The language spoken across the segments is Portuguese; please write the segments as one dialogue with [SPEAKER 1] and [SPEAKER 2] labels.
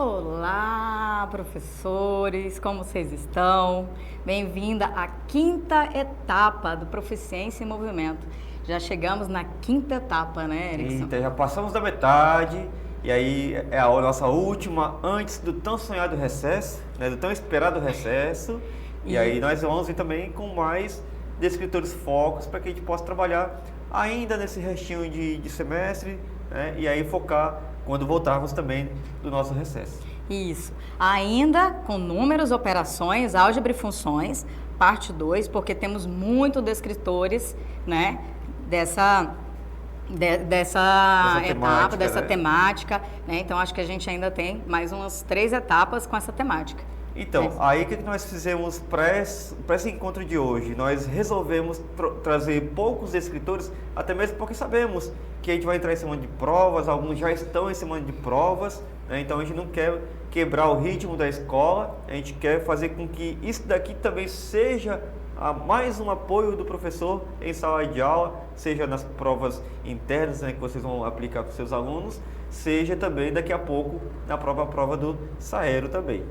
[SPEAKER 1] Olá, professores, como vocês estão? Bem-vinda à quinta etapa do Proficiência em Movimento. Já chegamos na quinta etapa, né, Erickson?
[SPEAKER 2] Eita, já passamos da metade e aí é a nossa última antes do tão sonhado recesso, né, do tão esperado recesso. E aí nós vamos vir também com mais descritores focos para que a gente possa trabalhar ainda nesse restinho de semestre, né, e aí focar quando voltarmos também do nosso recesso.
[SPEAKER 1] Isso. Ainda com números, operações, álgebra e funções, parte 2, porque temos muito descritores, né, dessa etapa,
[SPEAKER 2] temática,
[SPEAKER 1] dessa
[SPEAKER 2] né?
[SPEAKER 1] temática, né? Então acho que a gente ainda tem mais umas 3 etapas com essa temática.
[SPEAKER 2] Então, aí o que nós fizemos para esse encontro de hoje? Nós resolvemos trazer poucos escritores, até mesmo porque sabemos que a gente vai entrar em semana de provas, alguns já estão em semana de provas, né? Então a gente não quer quebrar o ritmo da escola, a gente quer fazer com que isso daqui também seja mais um apoio do professor em sala de aula, seja nas provas internas, né, que vocês vão aplicar para os seus alunos, seja também daqui a pouco na prova do Saero também.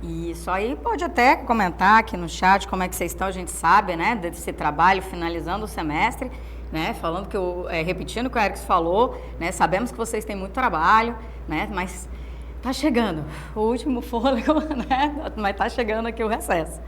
[SPEAKER 1] Isso, aí pode até comentar aqui no chat como é que vocês estão, a gente sabe, né, desse trabalho finalizando o semestre, né, falando que repetindo o que o Erickson falou, né, sabemos que vocês têm muito trabalho, né, mas tá chegando o último fôlego, né, mas tá chegando aqui o recesso,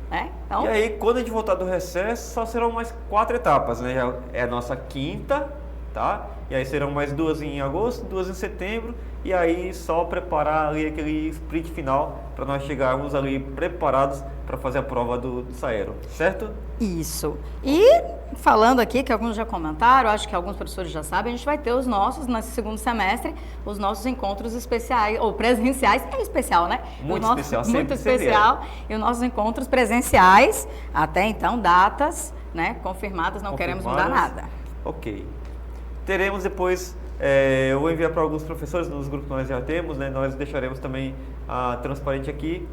[SPEAKER 1] né, então...
[SPEAKER 2] E aí, quando a gente voltar do recesso, só serão mais 4 etapas, né, já é a nossa quinta, tá, e aí serão mais 2 em agosto, 2 em setembro, e aí só preparar ali aquele sprint final para nós chegarmos ali preparados para fazer a prova do Saero, certo?
[SPEAKER 1] Isso. E falando aqui, que alguns já comentaram, acho que alguns professores já sabem, a gente vai ter os nossos, nesse segundo semestre, os nossos encontros especiais, ou presenciais, é especial, né?
[SPEAKER 2] Muito especial, sempre.
[SPEAKER 1] Muito especial. E os nossos encontros presenciais, até então, datas, né, confirmadas, não queremos mudar nada.
[SPEAKER 2] Ok. Teremos depois, eu vou enviar para alguns professores nos grupos que nós já temos, né? Nós deixaremos também transparente aqui.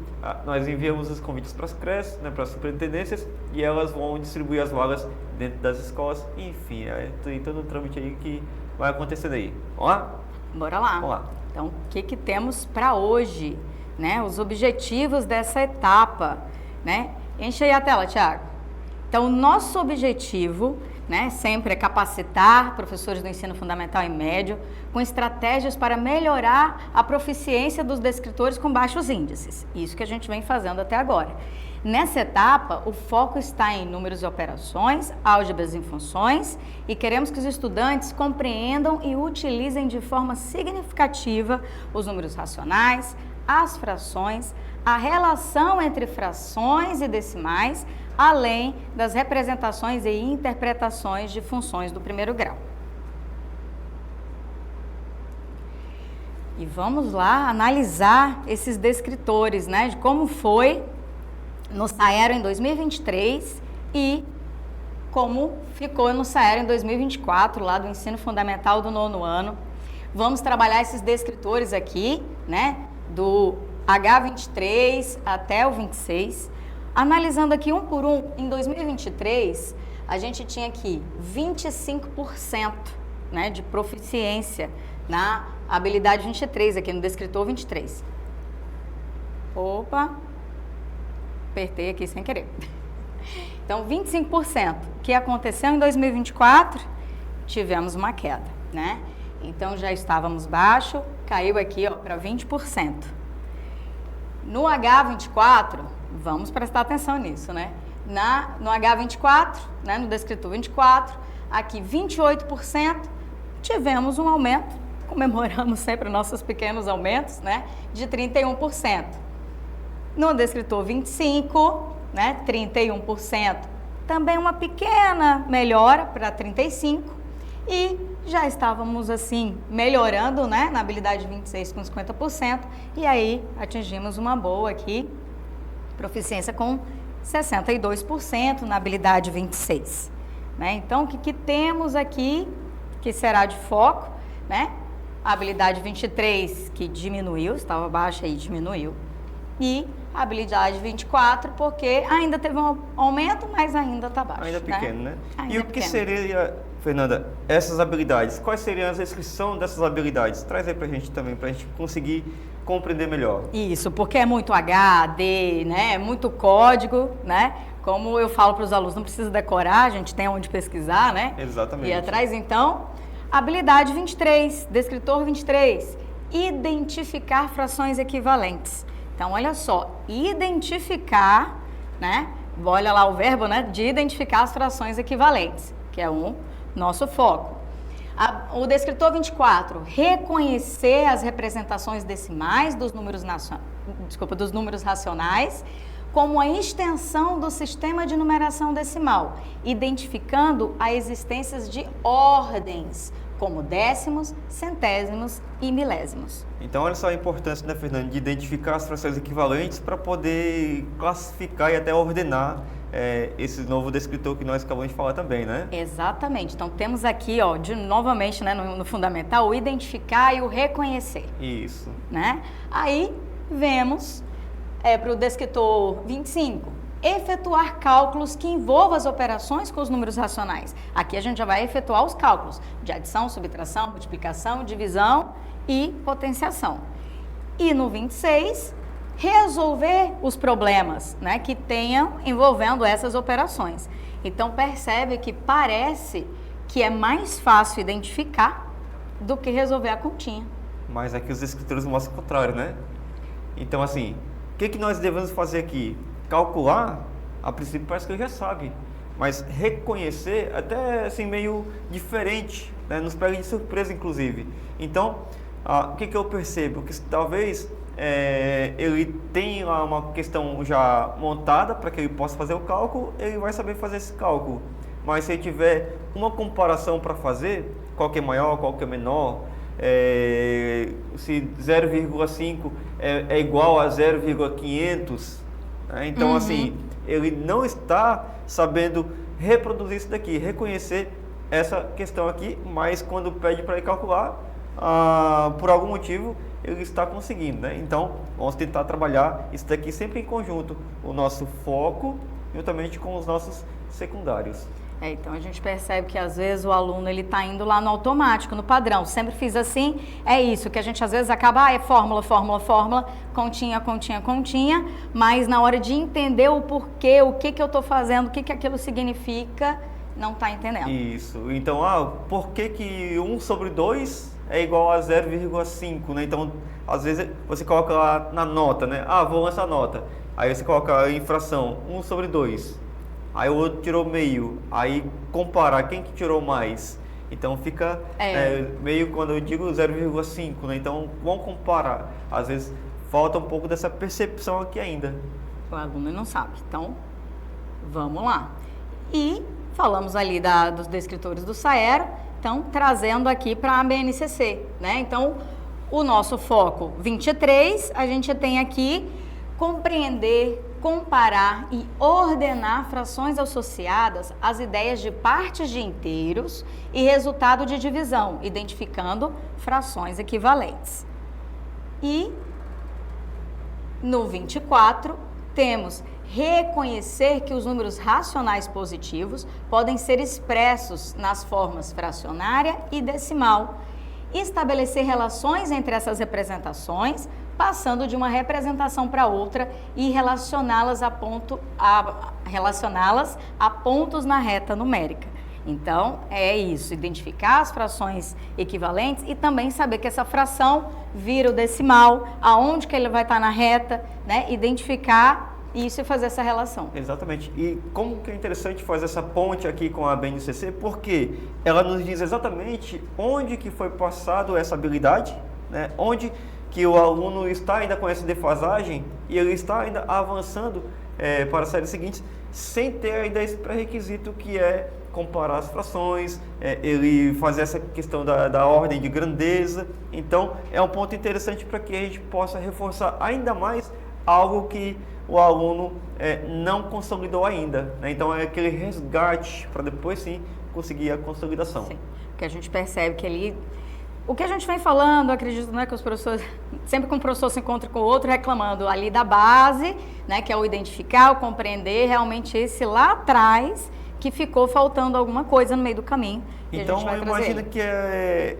[SPEAKER 2] Nós enviamos os convites para as creches, né, para as superintendências, e elas vão distribuir as vagas dentro das escolas. Enfim, tem todo um trâmite aí que vai acontecendo aí. Vamos lá?
[SPEAKER 1] Bora lá.
[SPEAKER 2] Vamos lá.
[SPEAKER 1] Então, o que temos para hoje, né? Os objetivos dessa etapa, né? Enche aí a tela, Thiago. Então, o nosso objetivo, né, sempre é capacitar professores do ensino fundamental e médio com estratégias para melhorar a proficiência dos descritores com baixos índices. Isso que a gente vem fazendo até agora. Nessa etapa, o foco está em números e operações, álgebras e funções, e queremos que os estudantes compreendam e utilizem de forma significativa os números racionais, as frações, a relação entre frações e decimais, além das representações e interpretações de funções do primeiro grau. E vamos lá analisar esses descritores, né, de como foi no Saero em 2023 e como ficou no Saero em 2024, lá do ensino fundamental do 9º ano. Vamos trabalhar esses descritores aqui, né, do H23 até o 26. Analisando aqui um por um, em 2023, a gente tinha aqui 25%, né, de proficiência na habilidade 23, aqui no descritor 23. Opa, apertei aqui sem querer. Então, 25%. O que aconteceu em 2024? Tivemos uma queda, né? Então, já estávamos baixo, caiu aqui para 20%. No H24, vamos prestar atenção nisso, né? No H24, né, no descritor 24, aqui 28%, tivemos um aumento, comemoramos sempre nossos pequenos aumentos, né, de 31%. No descritor 25, né, 31%, também uma pequena melhora para 35%, e já estávamos assim melhorando, né, na habilidade 26 com 50%, e aí atingimos uma boa aqui, proficiência com 62% na habilidade 26, né? Então, o que temos aqui que será de foco, né? A habilidade 23 que diminuiu, estava baixa e diminuiu, e a habilidade 24 porque ainda teve um aumento, mas ainda está baixo.
[SPEAKER 2] Ainda pequeno, né?
[SPEAKER 1] Ainda
[SPEAKER 2] E o que
[SPEAKER 1] pequeno.
[SPEAKER 2] seria Fernanda, essas habilidades, quais seriam as descrições dessas habilidades? Traz aí pra gente também, pra gente conseguir compreender melhor.
[SPEAKER 1] Isso, porque é muito H, D, né? É muito código, né? Como eu falo para os alunos, não precisa decorar, a gente tem onde pesquisar, né?
[SPEAKER 2] Exatamente.
[SPEAKER 1] E atrás, então, habilidade 23, descritor 23, identificar frações equivalentes. Então, olha só, identificar, né? Olha lá o verbo, né? De identificar as frações equivalentes, que é o nosso foco. O descritor 24, reconhecer as representações decimais dos números, dos números racionais como a extensão do sistema de numeração decimal, identificando a existência de ordens, como décimos, centésimos e milésimos.
[SPEAKER 2] Então, olha só a importância, né, Fernanda, de identificar as frações equivalentes para poder classificar e até ordenar esse novo descritor que nós acabamos de falar também, né?
[SPEAKER 1] Exatamente. Então, temos aqui, ó, novamente, né, no fundamental, o identificar e o reconhecer.
[SPEAKER 2] Isso.
[SPEAKER 1] Né? Aí, vemos para o descritor 25, efetuar cálculos que envolvam as operações com os números racionais. Aqui a gente já vai efetuar os cálculos de adição, subtração, multiplicação, divisão e potenciação. E no 26, resolver os problemas, né, que tenham envolvendo essas operações. Então percebe que parece que é mais fácil identificar do que resolver a continha.
[SPEAKER 2] Mas aqui os escritores mostram o contrário, né? Então, assim, o que nós devemos fazer aqui? Calcular, a princípio parece que eu já sabe, mas reconhecer até assim meio diferente, né? Nos pega de surpresa, inclusive. Então, o que eu percebo? Que talvez ele tenha uma questão já montada para que ele possa fazer o cálculo, ele vai saber fazer esse cálculo. Mas se ele tiver uma comparação para fazer, qual que é maior, qual que é menor, se 0,5 é igual a 0,500, né? Então, assim, ele não está sabendo reproduzir isso daqui, reconhecer essa questão aqui, mas quando pede para ele calcular, por algum motivo, ele está conseguindo, né? Então, vamos tentar trabalhar isso daqui sempre em conjunto, o nosso foco, juntamente com os nossos secundários.
[SPEAKER 1] Então a gente percebe que às vezes o aluno ele está indo lá no automático, no padrão. Sempre fiz assim, é isso, que a gente às vezes acaba, é fórmula, fórmula, fórmula, continha, continha, continha, mas na hora de entender o porquê, o que eu estou fazendo, o que aquilo significa, não está entendendo.
[SPEAKER 2] Isso, então, por que 1 sobre 2 é igual a 0,5, né? Então, às vezes você coloca lá na nota, né? Vou lançar nota, aí você coloca em fração, 1 sobre 2. Aí o outro tirou meio, aí comparar quem que tirou mais. Então fica meio, quando eu digo 0,5, né? Então vamos comparar. Às vezes falta um pouco dessa percepção aqui ainda.
[SPEAKER 1] O aluno não sabe. Então, vamos lá. E falamos ali dos descritores do Saero, então trazendo aqui para a BNCC, né? Então, o nosso foco 23, a gente tem aqui compreender, comparar e ordenar frações associadas às ideias de partes de inteiros e resultado de divisão, identificando frações equivalentes. E no 24, temos reconhecer que os números racionais positivos podem ser expressos nas formas fracionária e decimal, estabelecer relações entre essas representações, passando de uma representação para outra e relacioná-las a pontos na reta numérica. Então, é isso, identificar as frações equivalentes e também saber que essa fração vira o decimal, aonde que ele vai estar na reta, né? Identificar isso e fazer essa relação.
[SPEAKER 2] Exatamente. E como que é interessante fazer essa ponte aqui com a BNCC, porque ela nos diz exatamente onde que foi passado essa habilidade, né? Onde que o aluno está ainda com essa defasagem e ele está ainda avançando para as séries seguintes, sem ter ainda esse pré-requisito que é comparar as frações, ele fazer essa questão da ordem de grandeza. Então, é um ponto interessante para que a gente possa reforçar ainda mais algo que o aluno não consolidou ainda, né? Então, é aquele resgate para depois sim conseguir a consolidação.
[SPEAKER 1] Sim, porque a gente percebe que ele... O que a gente vem falando, acredito, né, que os professores, sempre que um professor se encontra com o outro, reclamando ali da base, né, que é o identificar, o compreender, realmente esse lá atrás, que ficou faltando alguma coisa no meio do caminho. E
[SPEAKER 2] Então,
[SPEAKER 1] a gente vai trazer
[SPEAKER 2] imagina que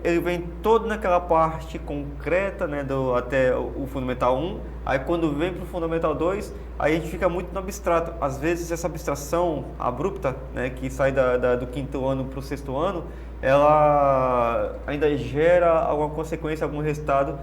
[SPEAKER 2] ele vem todo naquela parte concreta, né, até o Fundamental 1, aí quando vem para o Fundamental 2, aí a gente fica muito no abstrato. Às vezes essa abstração abrupta, né, que sai do quinto ano para o sexto ano, ela ainda gera alguma consequência, algum resultado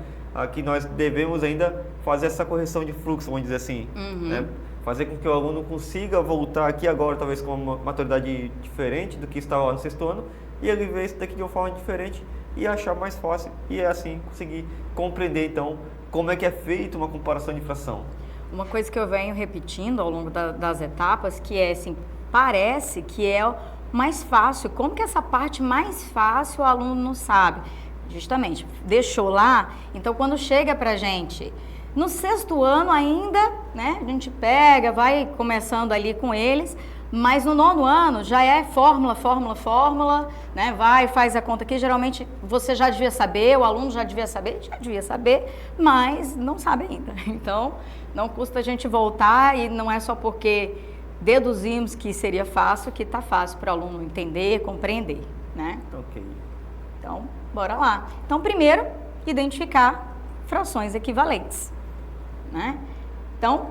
[SPEAKER 2] que nós devemos ainda fazer essa correção de fluxo, vamos dizer assim, né? Fazer com que o aluno consiga voltar aqui agora, talvez com uma maturidade diferente do que estava lá no sexto ano, e ele ver isso daqui de uma forma diferente e achar mais fácil, e assim conseguir compreender então como é que é feita uma comparação de fração.
[SPEAKER 1] Uma coisa que eu venho repetindo ao longo das etapas, que é assim, parece que é o mais fácil. Como que essa parte mais fácil o aluno não sabe? Justamente, deixou lá, então quando chega pra gente no sexto ano ainda, né, a gente pega, vai começando ali com eles, mas no nono ano já é fórmula, né, vai, faz a conta aqui, geralmente você já devia saber, o aluno já devia saber, mas não sabe ainda. Então, não custa a gente voltar, e não é só porque deduzimos que seria fácil, que está fácil para o aluno entender, compreender, né?
[SPEAKER 2] Ok.
[SPEAKER 1] Então, bora lá. Então, primeiro, identificar frações equivalentes, né? Então,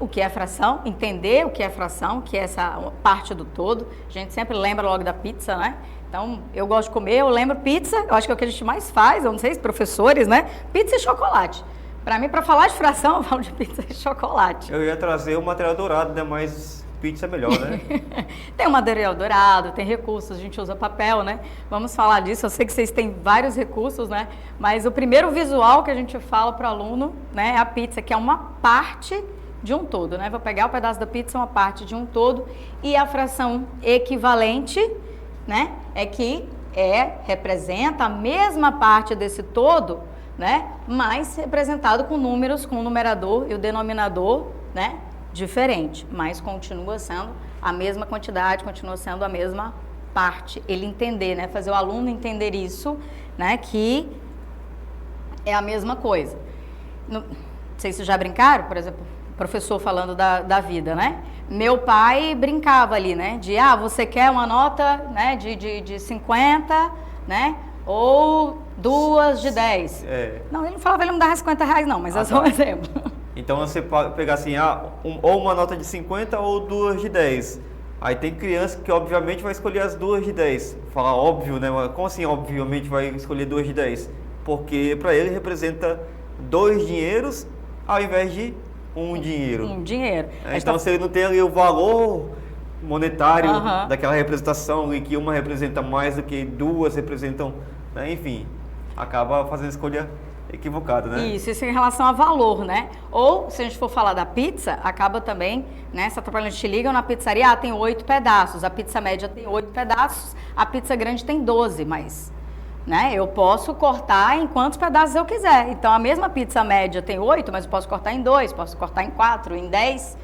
[SPEAKER 1] o que é fração, entender o que é fração, que é essa parte do todo. A gente sempre lembra logo da pizza, né? Então, eu gosto de comer, eu lembro pizza, eu acho que é o que a gente mais faz, eu não sei, os professores, né? Pizza e chocolate. Para mim, para falar de fração, eu falo de pizza e chocolate.
[SPEAKER 2] Eu ia trazer o material dourado, né? Mas pizza é melhor, né?
[SPEAKER 1] Tem o material dourado, tem recursos, a gente usa papel, né? Vamos falar disso, eu sei que vocês têm vários recursos, né? Mas o primeiro visual que a gente fala para o aluno, né, é a pizza, que é uma parte de um todo, né? Vou pegar o pedaço da pizza, uma parte de um todo, e a fração equivalente, né, é que representa a mesma parte desse todo, né, mas representado com números, com o numerador e o denominador, né, diferente, mas continua sendo a mesma quantidade, continua sendo a mesma parte. Ele entender, né, fazer o aluno entender isso, né, que é a mesma coisa. Não sei se já brincaram, por exemplo, professor falando da vida, né? Meu pai brincava ali, né? De, você quer uma nota, né, de 50, né? Ou 2 de 10. Não, ele não falava, ele não dava R$50 não, mas é só um exemplo.
[SPEAKER 2] Então você pode pegar assim, ou uma nota de 50 ou 2 de 10. Aí tem criança que obviamente vai escolher as 2 de 10. Falar óbvio, né? Como assim obviamente vai escolher 2 de 10? Porque para ele representa 2 dinheiros ao invés de um dinheiro.
[SPEAKER 1] Um dinheiro.
[SPEAKER 2] Então se ele não tem ali o valor monetário daquela representação, e que uma representa mais do que duas representam, né? Enfim, acaba fazendo escolha equivocada, né?
[SPEAKER 1] Isso em relação a valor, né? Ou, se a gente for falar da pizza, acaba também, né? Se atrapalhando, te ligam na pizzaria, tem 8 pedaços, a pizza média tem 8 pedaços, a pizza grande tem 12, mas, né? Eu posso cortar em quantos pedaços eu quiser. Então, a mesma pizza média tem 8, mas eu posso cortar em 2, posso cortar em 4, em 10.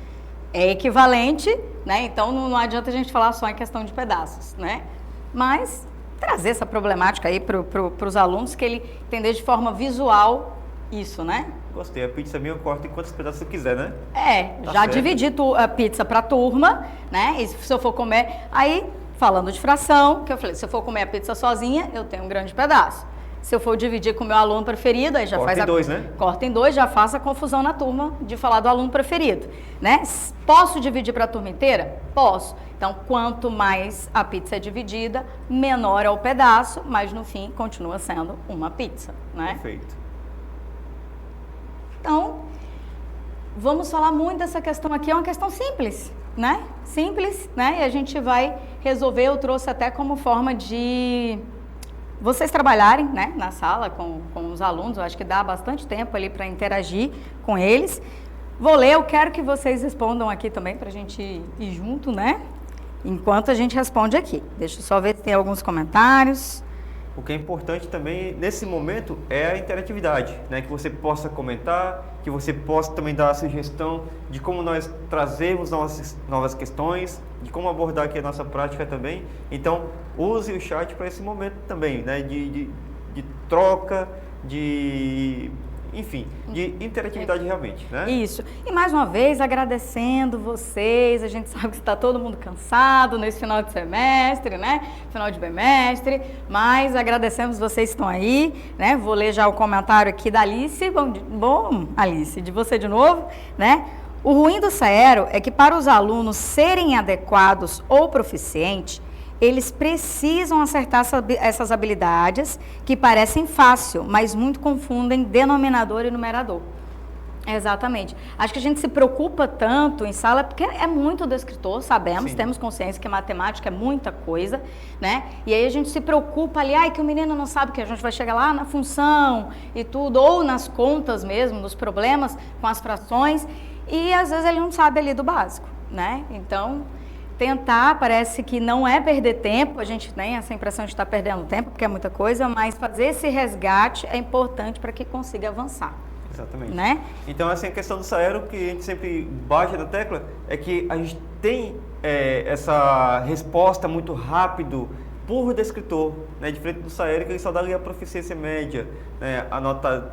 [SPEAKER 1] É equivalente, né? Então, não adianta a gente falar só em questão de pedaços, né? Mas trazer essa problemática aí para os alunos, que ele entender de forma visual isso, né?
[SPEAKER 2] Gostei, a pizza minha eu corto em quantos pedaços você quiser, né?
[SPEAKER 1] Já certo. Dividi a pizza para turma, né? E se eu for comer, aí falando de fração, que eu falei, se eu for comer a pizza sozinha, eu tenho um grande pedaço. Se eu for dividir com o meu aluno preferido, aí já
[SPEAKER 2] corta
[SPEAKER 1] faz
[SPEAKER 2] em 2, né?
[SPEAKER 1] Corta em 2, já faça a confusão na turma de falar do aluno preferido, né? Posso dividir para a turma inteira? Posso. Então, quanto mais a pizza é dividida, menor é o pedaço, mas no fim continua sendo uma pizza, né?
[SPEAKER 2] Perfeito.
[SPEAKER 1] Então, vamos falar muito dessa questão aqui, é uma questão simples, né? Simples, né? E a gente vai resolver, eu trouxe até como forma de vocês trabalharem, né, na sala com os alunos. Eu acho que dá bastante tempo ali para interagir com eles. Vou ler, eu quero que vocês respondam aqui também para a gente ir junto, né? Enquanto a gente responde aqui. Deixa eu só ver se tem alguns comentários.
[SPEAKER 2] O que é importante também nesse momento é a interatividade, né? Que você possa comentar, que você possa também dar a sugestão de como nós trazermos novas questões, de como abordar aqui a nossa prática também. Então, use o chat para esse momento também, né? De troca, de enfim, de interatividade realmente, né?
[SPEAKER 1] Isso. E mais uma vez, agradecendo vocês. A gente sabe que está todo mundo cansado nesse final de semestre, né? Final de bimestre. Mas agradecemos vocês que estão aí, né? Vou ler já o comentário aqui da Alice. Bom, Alice, de você de novo, né? O ruim do SAERO é que para os alunos serem adequados ou proficientes, eles precisam acertar essas habilidades que parecem fácil, mas muito confundem denominador e numerador. Exatamente. Acho que a gente se preocupa tanto em sala porque é muito descritor, sabemos, temos consciência que matemática é muita coisa, né? E aí a gente se preocupa ali, que o menino não sabe que a gente vai chegar lá na função e tudo, ou nas contas mesmo, nos problemas com as frações, e às vezes ele não sabe ali do básico, né? Então, tentar, parece que não é perder tempo, a gente tem essa impressão de estar perdendo tempo, porque é muita coisa, mas fazer esse resgate é importante para que consiga avançar.
[SPEAKER 2] Exatamente.
[SPEAKER 1] Né?
[SPEAKER 2] Então, assim, a questão do SAERO, que a gente sempre bate na tecla, é que a gente tem essa resposta muito rápido por descritor, né? Diferente do SAERO, que ele só dá ali a proficiência média, né? A nota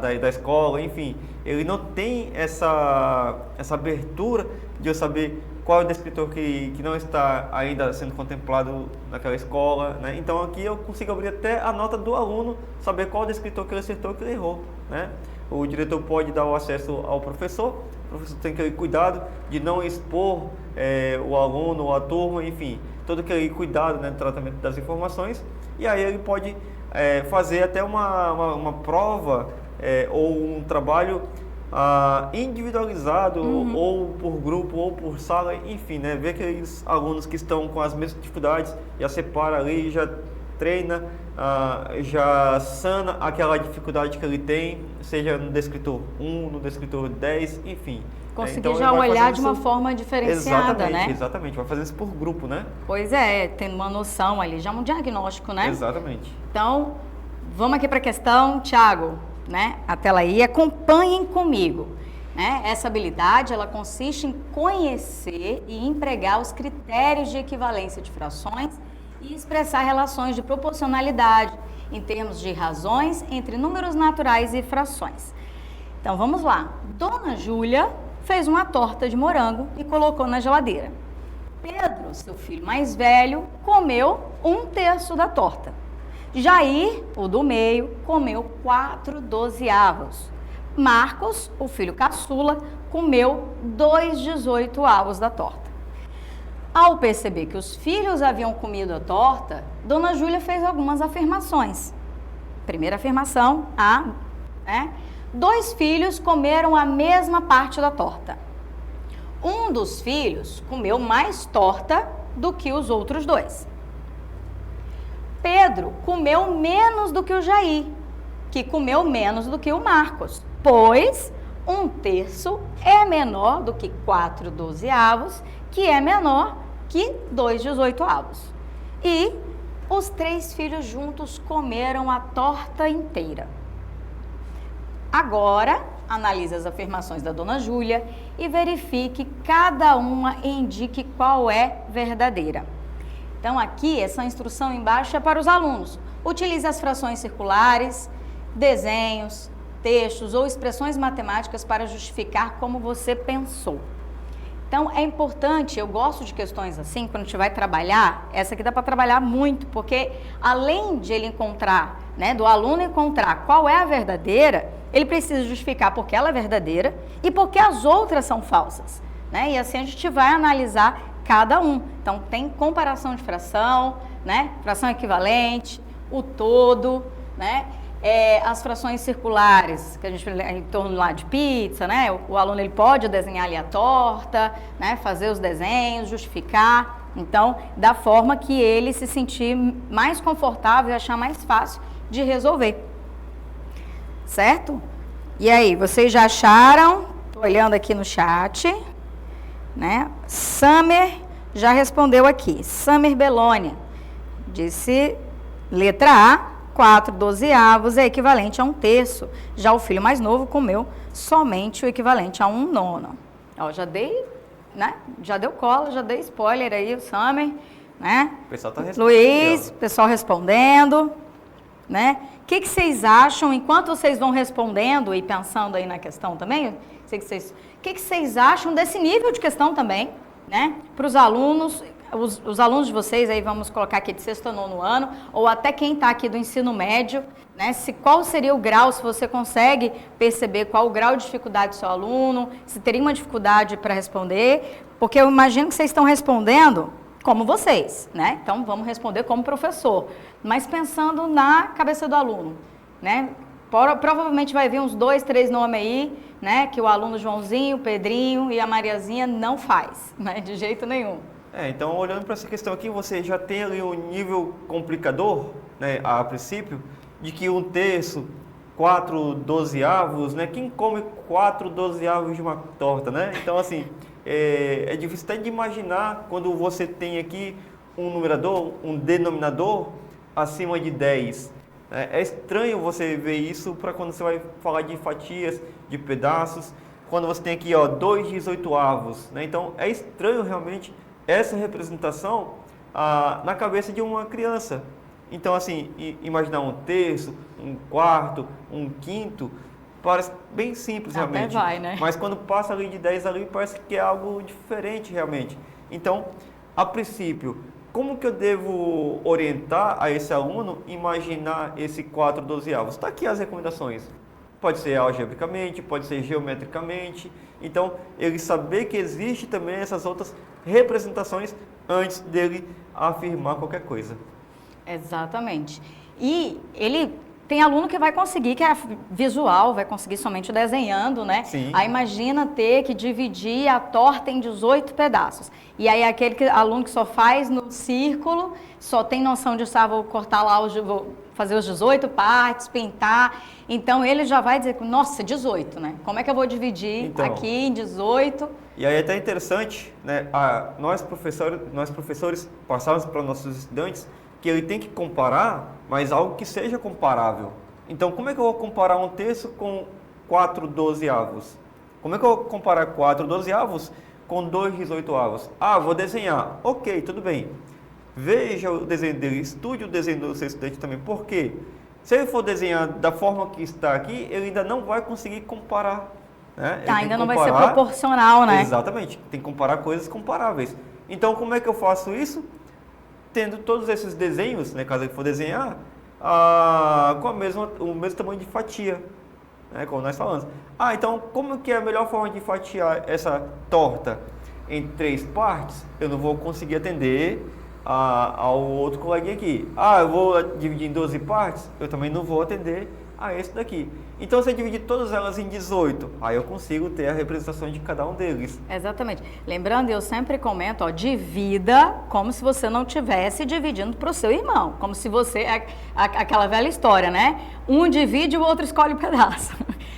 [SPEAKER 2] da escola, enfim. Ele não tem essa abertura de eu saber qual é o descritor que não está ainda sendo contemplado naquela escola, né? Então aqui eu consigo abrir até a nota do aluno, saber qual é o descritor que ele acertou e que ele errou, né? O diretor pode dar o acesso ao professor, o professor tem aquele cuidado de não expor o aluno ou a turma, enfim, todo aquele cuidado, né, no tratamento das informações, e aí ele pode fazer até uma prova ou um trabalho individualizado, ou por grupo, ou por sala, enfim, né? Ver aqueles alunos que estão com as mesmas dificuldades, já separa ali, já treina, já sana aquela dificuldade que ele tem, seja no descritor 1, no descritor 10, enfim.
[SPEAKER 1] Conseguir
[SPEAKER 2] então,
[SPEAKER 1] já olhar de uma forma diferenciada,
[SPEAKER 2] exatamente,
[SPEAKER 1] né?
[SPEAKER 2] Exatamente, vai fazer isso por grupo, né?
[SPEAKER 1] Pois é, tendo uma noção ali, já um diagnóstico, né?
[SPEAKER 2] Exatamente.
[SPEAKER 1] Então, vamos aqui para a questão, Thiago, né? A tela aí, acompanhem comigo. Né? Essa habilidade, ela consiste em conhecer e empregar os critérios de equivalência de frações e expressar relações de proporcionalidade em termos de razões entre números naturais e frações. Então, vamos lá. Dona Júlia fez uma torta de morango e colocou na geladeira. Pedro, seu filho mais velho, comeu 1/3 da torta. Jair, o do meio, comeu 4/12. Marcos, o filho caçula, comeu 2/18 da torta. Ao perceber que os filhos haviam comido a torta, Dona Júlia fez algumas afirmações. Primeira afirmação, 2 filhos comeram a mesma parte da torta. Um dos filhos comeu mais torta do que os outros 2. Pedro comeu menos do que o Jair, que comeu menos do que o Marcos, pois 1/3 é menor do que 4/12, que é menor que 2/18. E os 3 filhos juntos comeram a torta inteira. Agora, analise as afirmações da Dona Júlia e verifique cada uma e indique qual é verdadeira. Então, aqui, essa instrução embaixo é para os alunos. Utilize as frações circulares, desenhos, textos ou expressões matemáticas para justificar como você pensou. Então, é importante, eu gosto de questões assim, quando a gente vai trabalhar, essa aqui dá para trabalhar muito, porque além de ele encontrar, né, do aluno encontrar qual é a verdadeira, ele precisa justificar porque ela é verdadeira e porque as outras são falsas, né? E assim a gente vai analisar cada um. Então, tem comparação de fração, né? Fração equivalente, o todo, né? As frações circulares, que a gente em torno lá de pizza, né? O aluno ele pode desenhar ali a torta, né? Fazer os desenhos, justificar. Então, da forma que ele se sentir mais confortável e achar mais fácil de resolver. Certo? E aí, vocês já acharam? Estou olhando aqui no chat, né? Samer já respondeu aqui. Samer Belônia disse, letra A, 4/12 é equivalente a 1/3. Já o filho mais novo comeu somente o equivalente a 1/9. Ó, já dei, né? Já deu cola, já dei spoiler aí, o Samer, né?
[SPEAKER 2] O pessoal tá respondendo.
[SPEAKER 1] Luiz, pessoal respondendo. né? O que vocês acham, enquanto vocês vão respondendo e pensando aí na questão também, o que vocês acham desse nível de questão também, né? Para os alunos, os alunos de vocês, aí vamos colocar aqui de sexto a nono ano, ou até quem está aqui do ensino médio, né? Qual seria o grau, se você consegue perceber qual o grau de dificuldade do seu aluno, se teria uma dificuldade para responder, porque eu imagino que vocês estão respondendo como vocês, né? Então, vamos responder como professor, mas pensando na cabeça do aluno, né? Provavelmente vai vir uns 2, 3 nomes aí, né? Que o aluno Joãozinho, o Pedrinho e a Mariazinha não faz, né? De jeito nenhum.
[SPEAKER 2] Então, olhando para essa questão aqui, você já tem ali um nível complicador, né, a princípio, de que 1/3, 4/12, né? Quem come 4/12 de uma torta, né? Então, assim, é difícil até de imaginar quando você tem aqui um numerador, um denominador acima de 10. É estranho você ver isso para quando você vai falar de fatias, de pedaços, quando você tem aqui, ó, 2/18, né? Então, é estranho realmente essa representação na cabeça de uma criança. Então, assim, imaginar 1/3, 1/4, 1/5, parece bem simples realmente.
[SPEAKER 1] Até vai, né?
[SPEAKER 2] Mas quando passa ali de 10 ali, parece que é algo diferente realmente. Então, a princípio, como que eu devo orientar a esse aluno imaginar esse 4/12? Está aqui as recomendações. Pode ser algebricamente, pode ser geometricamente. Então, ele saber que existe também essas outras representações antes dele afirmar qualquer coisa.
[SPEAKER 1] Exatamente. E ele tem aluno que vai conseguir, que é visual, vai conseguir somente desenhando, né?
[SPEAKER 2] Sim.
[SPEAKER 1] Aí imagina ter que dividir a torta em 18 pedaços. E aí aquele aluno que só faz no círculo, só tem noção de, vou cortar lá, vou fazer os 18 partes, pintar. Então ele já vai dizer, nossa, 18, né? Como é que eu vou dividir aqui em 18?
[SPEAKER 2] E aí é até interessante, né? Nós professores passamos para os nossos estudantes que ele tem que comparar, mas algo que seja comparável. Então, como é que eu vou comparar 1/3 com 4/12? Como é que eu vou comparar 4/12 com 2/18? Vou desenhar. Ok, tudo bem. Veja o desenho dele, estude o desenho do seu estudante também. Por quê? Se ele for desenhar da forma que está aqui, ele ainda não vai conseguir comparar. Né?
[SPEAKER 1] Ainda não vai ser proporcional, né?
[SPEAKER 2] Exatamente. Tem que comparar coisas comparáveis. Então, como é que eu faço isso? Tendo todos esses desenhos, né, caso ele for desenhar, com o mesmo tamanho de fatia, né, como nós falamos. Então, como que é a melhor forma de fatiar essa torta em 3 partes? Eu não vou conseguir atender ao outro coleguinha aqui. Eu vou dividir em 12 partes? Eu também não vou atender a esse daqui. Então, se eu dividir todas elas em 18, aí eu consigo ter a representação de cada um deles.
[SPEAKER 1] Exatamente. Lembrando, eu sempre comento, divida como se você não estivesse dividindo para o seu irmão. Como se você... aquela velha história, né? Um divide, o outro escolhe um pedaço.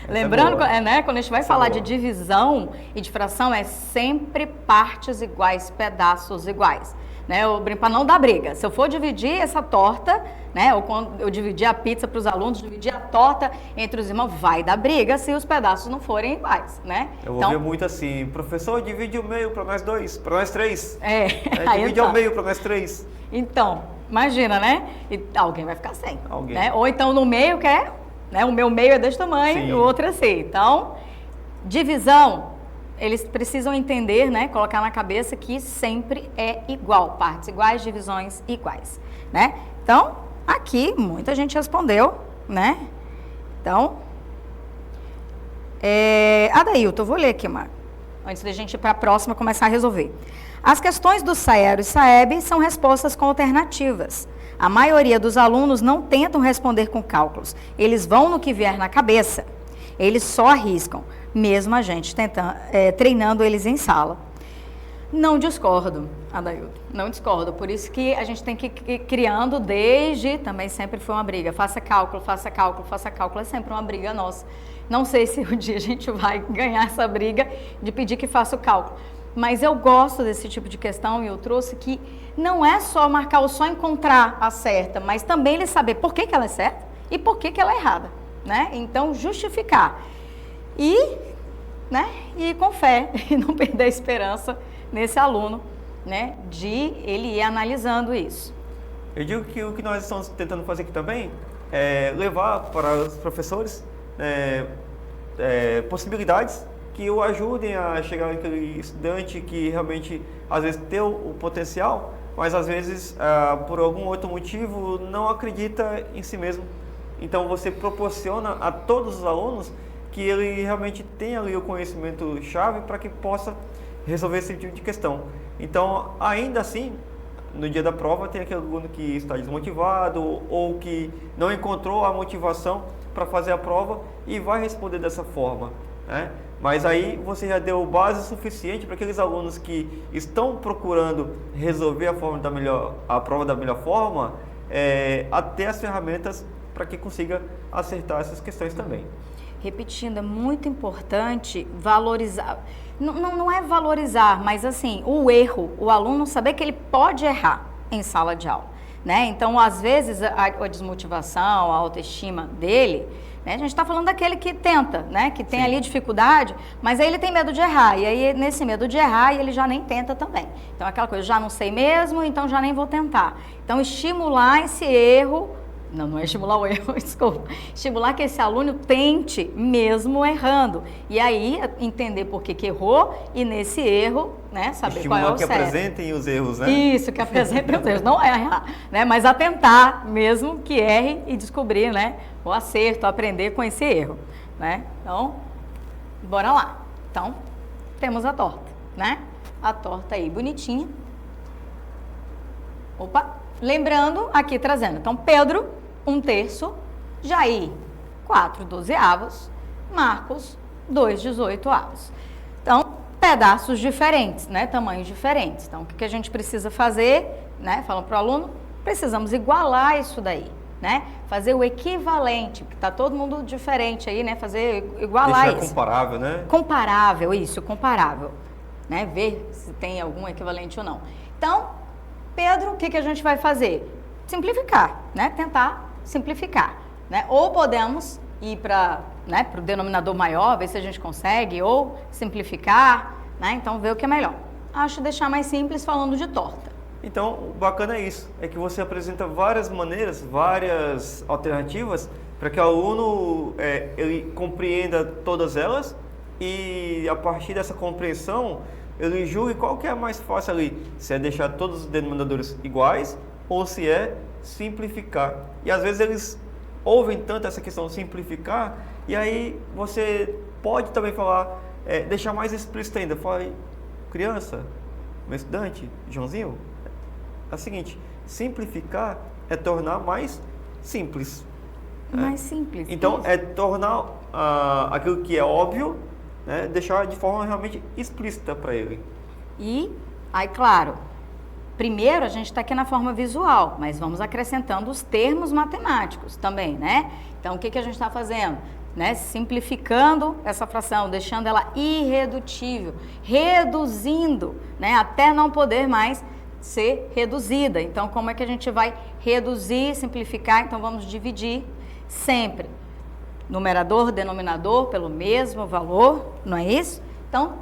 [SPEAKER 1] Lembrando, né? Quando a gente vai falar de divisão e de fração, é sempre partes iguais, pedaços iguais. Né, para não dar briga. Se eu for dividir essa torta, né, ou quando eu dividir a pizza para os alunos, dividir a torta entre os irmãos, vai dar briga se os pedaços não forem iguais, né?
[SPEAKER 2] Eu vou ver muito assim, professor, divide o meio para nós 2, para nós 3. Divide ao meio para nós 3.
[SPEAKER 1] Então, imagina, né? E alguém vai ficar sem.
[SPEAKER 2] Alguém.
[SPEAKER 1] Né? Ou então no meio, que é, né, o meu meio é desse tamanho,
[SPEAKER 2] Sim.
[SPEAKER 1] o outro é assim. Então, divisão, eles precisam entender, né, colocar na cabeça que sempre é igual, partes iguais, divisões iguais, né? Então, aqui muita gente respondeu, né? Então, Adailton, eu vou ler aqui, Marco, antes da gente ir para a próxima começar a resolver. As questões do Saero e Saeb são respostas com alternativas. A maioria dos alunos não tentam responder com cálculos, eles vão no que vier na cabeça. Eles só arriscam, mesmo a gente treinando eles em sala. Não discordo, Adailton, não discordo. Por isso que a gente tem que ir criando também sempre foi uma briga. Faça cálculo, faça cálculo, faça cálculo. É sempre uma briga nossa. Não sei se um dia a gente vai ganhar essa briga de pedir que faça o cálculo. Mas eu gosto desse tipo de questão e eu trouxe que não é só marcar, só encontrar a certa, mas também ele saber por que ela é certa e por que ela é errada. Né? Então, justificar e ir com fé e não perder a esperança nesse aluno, né? De ele ir analisando isso.
[SPEAKER 2] Eu digo que o que nós estamos tentando fazer aqui também levar para os professores possibilidades que o ajudem a chegar naquele estudante que realmente, às vezes, tem o potencial, mas às vezes, por algum outro motivo, não acredita em si mesmo. Então, você proporciona a todos os alunos que ele realmente tenha ali o conhecimento-chave para que possa resolver esse tipo de questão. Então, ainda assim, no dia da prova, tem aquele aluno que está desmotivado ou que não encontrou a motivação para fazer a prova e vai responder dessa forma, né? Mas aí você já deu base suficiente para aqueles alunos que estão procurando resolver a prova da melhor forma, até as ferramentas para que consiga acertar essas questões também.
[SPEAKER 1] Repetindo, é muito importante valorizar, não é valorizar, mas assim, o erro, o aluno saber que ele pode errar em sala de aula, né? Então, às vezes, a desmotivação, a autoestima dele, né? A gente está falando daquele que tenta, né? Que tem ali dificuldade, mas aí ele tem medo de errar, e aí nesse medo de errar, ele já nem tenta também. Então, aquela coisa, já não sei mesmo, então já nem vou tentar. Então, estimular esse erro. Não é estimular o erro, desculpa. Estimular que esse aluno tente mesmo errando. E aí, entender por que errou e nesse erro, né, saber
[SPEAKER 2] estimular
[SPEAKER 1] qual é o
[SPEAKER 2] que
[SPEAKER 1] certo.
[SPEAKER 2] Apresentem os erros, né?
[SPEAKER 1] Isso, que apresentem os erros. Não é errar, né, mas a tentar mesmo que erre e descobrir, né, o acerto, aprender com esse erro, né? Então, bora lá. Então, temos a torta, né? A torta aí, bonitinha. Opa! Lembrando, aqui trazendo. Então, Pedro, 1/3, Jair, 4/12, Marcos, 2/18. Então, pedaços diferentes, né? Tamanhos diferentes. Então, o que a gente precisa fazer, né? Falando para o aluno, precisamos igualar isso daí, né? Fazer o equivalente, porque está todo mundo diferente aí, né? Igualar
[SPEAKER 2] Deixar
[SPEAKER 1] isso.
[SPEAKER 2] comparável, né?
[SPEAKER 1] Comparável, isso, comparável. Né? Ver se tem algum equivalente ou não. Então, Pedro, o que a gente vai fazer? Simplificar, né? Tentar simplificar, né? Ou podemos ir para, né, o denominador maior, ver se a gente consegue, ou simplificar, né? Então, ver o que é melhor. Acho deixar mais simples falando de torta.
[SPEAKER 2] Então, o bacana é isso, é que você apresenta várias maneiras, várias alternativas para que o aluno ele compreenda todas elas e a partir dessa compreensão ele julgue qual que é mais fácil ali, se é deixar todos os denominadores iguais ou se é simplificar. E às vezes eles ouvem tanto essa questão de simplificar e aí você pode também falar, deixar mais explícito ainda, fala, criança, meu estudante, Joãozinho, é o seguinte, simplificar é tornar mais simples.
[SPEAKER 1] Mais simples.
[SPEAKER 2] Então,
[SPEAKER 1] isso.
[SPEAKER 2] é tornar aquilo que é óbvio, né, deixar de forma realmente explícita para ele.
[SPEAKER 1] E, aí, claro, primeiro a gente está aqui na forma visual, mas vamos acrescentando os termos matemáticos também, né? Então, o que a gente está fazendo? Né? Simplificando essa fração, deixando ela irredutível, reduzindo, né? Até não poder mais ser reduzida. Então, como é que a gente vai reduzir, simplificar? Então, vamos dividir sempre numerador, denominador pelo mesmo valor, não é isso? Então,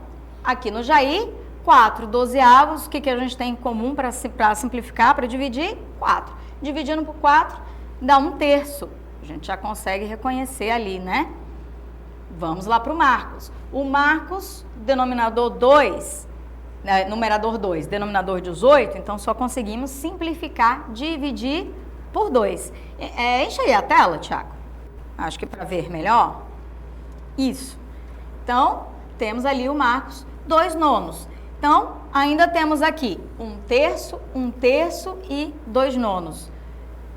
[SPEAKER 1] aqui no Jair, 4/12, o que a gente tem em comum para simplificar, para dividir? 4. Dividindo por 4, dá 1/3. A gente já consegue reconhecer ali, né? Vamos lá para o Marcos. O Marcos, denominador 2, numerador 2, denominador 18, então só conseguimos simplificar, dividir por 2. Enche aí a tela, Thiago. Acho que para ver melhor. Isso. Então, temos ali o Marcos, 2/9. Então, ainda temos aqui 1/3, 1/3 e 2/9.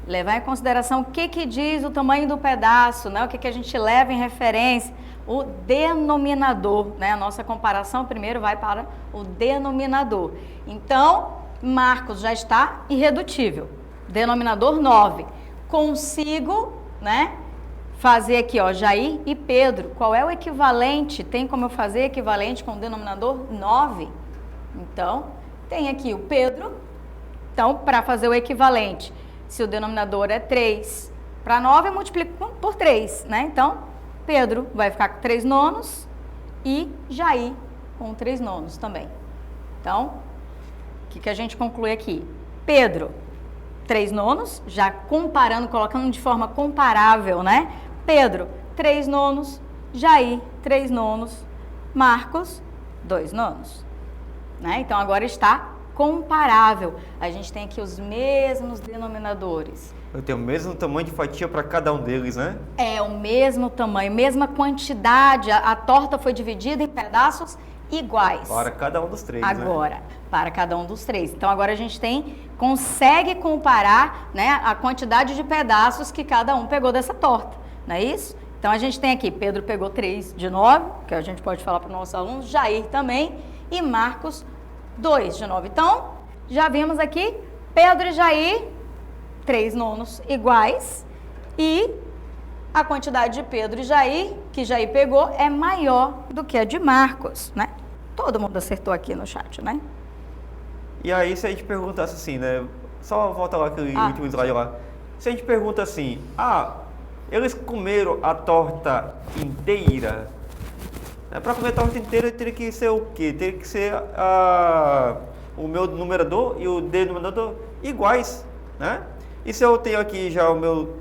[SPEAKER 1] Levar em consideração o que diz o tamanho do pedaço, né? O que a gente leva em referência, o denominador, né? A nossa comparação primeiro vai para o denominador. Então, Marcos já está irredutível. Denominador 9. Consigo, né, fazer aqui, ó, Jair e Pedro. Qual é o equivalente? Tem como eu fazer equivalente com o denominador 9? Então, tem aqui o Pedro. Então, para fazer o equivalente, se o denominador é 3, para 9 eu multiplico por 3, né? Então, Pedro vai ficar com 3/9 e Jair com 3/9 também. Então, o que a gente conclui aqui? Pedro, 3 nonos, já comparando, colocando de forma comparável, né? Pedro, 3 nonos, Jair, 3 nonos, Marcos, 2 nonos. Né? Então, agora está comparável. A gente tem aqui os mesmos denominadores.
[SPEAKER 2] Eu tenho o mesmo tamanho de fatia para cada um deles, né?
[SPEAKER 1] É o mesmo tamanho, mesma quantidade. A torta foi dividida em pedaços iguais.
[SPEAKER 2] Para cada um dos 3,
[SPEAKER 1] agora,
[SPEAKER 2] né?
[SPEAKER 1] Para cada um dos 3. Então, agora a gente consegue comparar, né, a quantidade de pedaços que cada um pegou dessa torta. Não é isso? Então, a gente tem aqui, Pedro pegou 3 de 9, que a gente pode falar para os nossos alunos, Jair também, e Marcos 2 de 9. Então, já vimos aqui, Pedro e Jair, 3 nonos iguais, e a quantidade de Pedro e Jair, que Jair pegou, é maior do que a de Marcos, né? Todo mundo acertou aqui no chat, né?
[SPEAKER 2] E aí, se a gente perguntasse assim, né? Só volta lá aquele último slide lá. Se a gente pergunta assim, eles comeram a torta inteira? Para comer a torta inteira, teria que ser o quê? Teria que ser o meu numerador e o denominador iguais, né? E se eu tenho aqui já o meu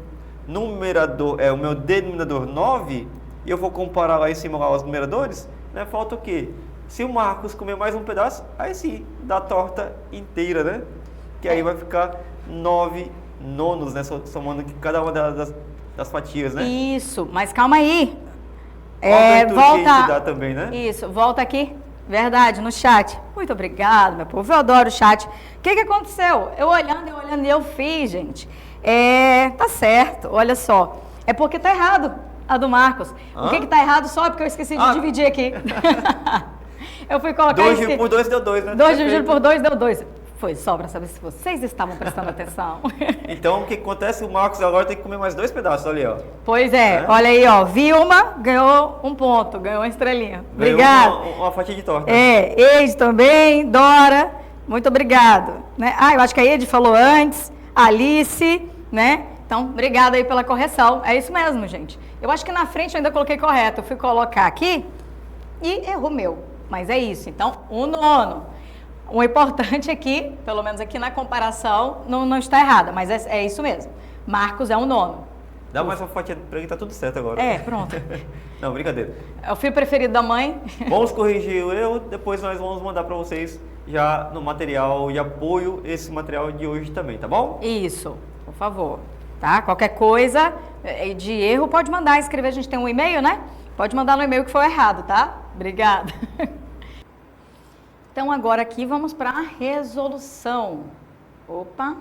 [SPEAKER 2] numerador, o meu denominador 9, e eu vou comparar lá em cima lá os numeradores, né? Falta o quê? Se o Marcos comer mais um pedaço, aí sim, da torta inteira, né? Que aí vai ficar 9 nonos, né? Somando cada uma das fatias, né?
[SPEAKER 1] Isso, mas calma aí.
[SPEAKER 2] Volta. Que a gente dá também, né?
[SPEAKER 1] Isso, volta aqui. Verdade, no chat. Muito obrigado, meu povo. Eu adoro o chat. O que aconteceu? Eu olhando e eu fiz, gente. Tá certo, olha só. É porque tá errado a do Marcos. O que tá errado só é porque eu esqueci de dividir aqui. Eu fui colocar
[SPEAKER 2] 2 dividido por 2 deu 2, né?
[SPEAKER 1] 2 dividido por 2 deu 2. Foi só para saber se vocês estavam prestando atenção.
[SPEAKER 2] Então, o que acontece? O Marcos agora tem que comer mais 2 pedaços, olha aí, ó.
[SPEAKER 1] Pois é, olha aí, ó. Vilma ganhou 1 ponto, ganhou uma estrelinha. Obrigada.
[SPEAKER 2] Uma fatia de torta.
[SPEAKER 1] Eide também, Dora, muito obrigado. Né? Eu acho que a Eide falou antes, Alice, né? Então, obrigada aí pela correção. É isso mesmo, gente. Eu acho que na frente eu ainda coloquei correto. Eu fui colocar aqui e errou meu. Mas é isso. Então, 1 nono. O importante aqui, pelo menos aqui na comparação, não está errada, mas é isso mesmo. Marcos é 1 nono.
[SPEAKER 2] Dá mais uma fatia pra ele, tá tudo certo agora.
[SPEAKER 1] Pronto.
[SPEAKER 2] Não, brincadeira.
[SPEAKER 1] É o filho preferido da mãe.
[SPEAKER 2] Vamos corrigir o erro, depois nós vamos mandar para vocês já no material de apoio, esse material de hoje também, tá bom?
[SPEAKER 1] Isso, por favor. Tá? Qualquer coisa de erro pode mandar, escrever, a gente tem um e-mail, né? Pode mandar no e-mail que foi errado, tá? Obrigada. Então, agora aqui vamos para a resolução. Opa!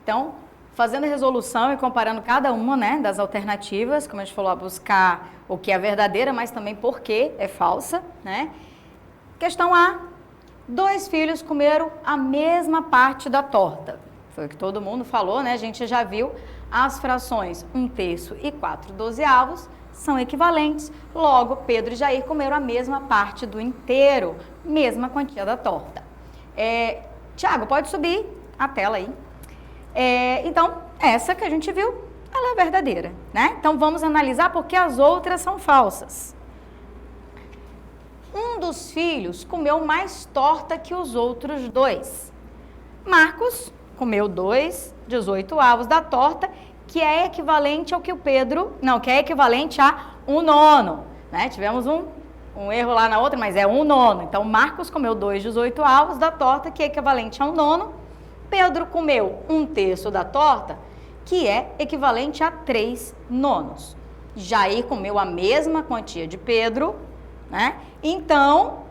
[SPEAKER 1] Então, fazendo a resolução e comparando cada uma, né, das alternativas, como a gente falou, a buscar o que é verdadeira, mas também por que é falsa, né? Questão A. 2 filhos comeram a mesma parte da torta. Foi o que todo mundo falou, né? A gente já viu as frações 1/3 e 4/12 são equivalentes. Logo, Pedro e Jair comeram a mesma parte do inteiro, mesma quantia da torta. Tiago, pode subir a tela aí. Então, essa que a gente viu, ela é verdadeira, né? Então, vamos analisar porque as outras são falsas. Um dos filhos comeu mais torta que os outros 2. Marcos comeu 2/18 da torta, que é equivalente ao que o Pedro... Não, que é equivalente a 1 nono. Né? Tivemos um erro lá na outra, mas é 1 nono. Então, Marcos comeu 2/18 da torta, que é equivalente a 1 nono. Pedro comeu 1/3 da torta, que é equivalente a 3 nonos. Jair comeu a mesma quantia de Pedro, né? Então,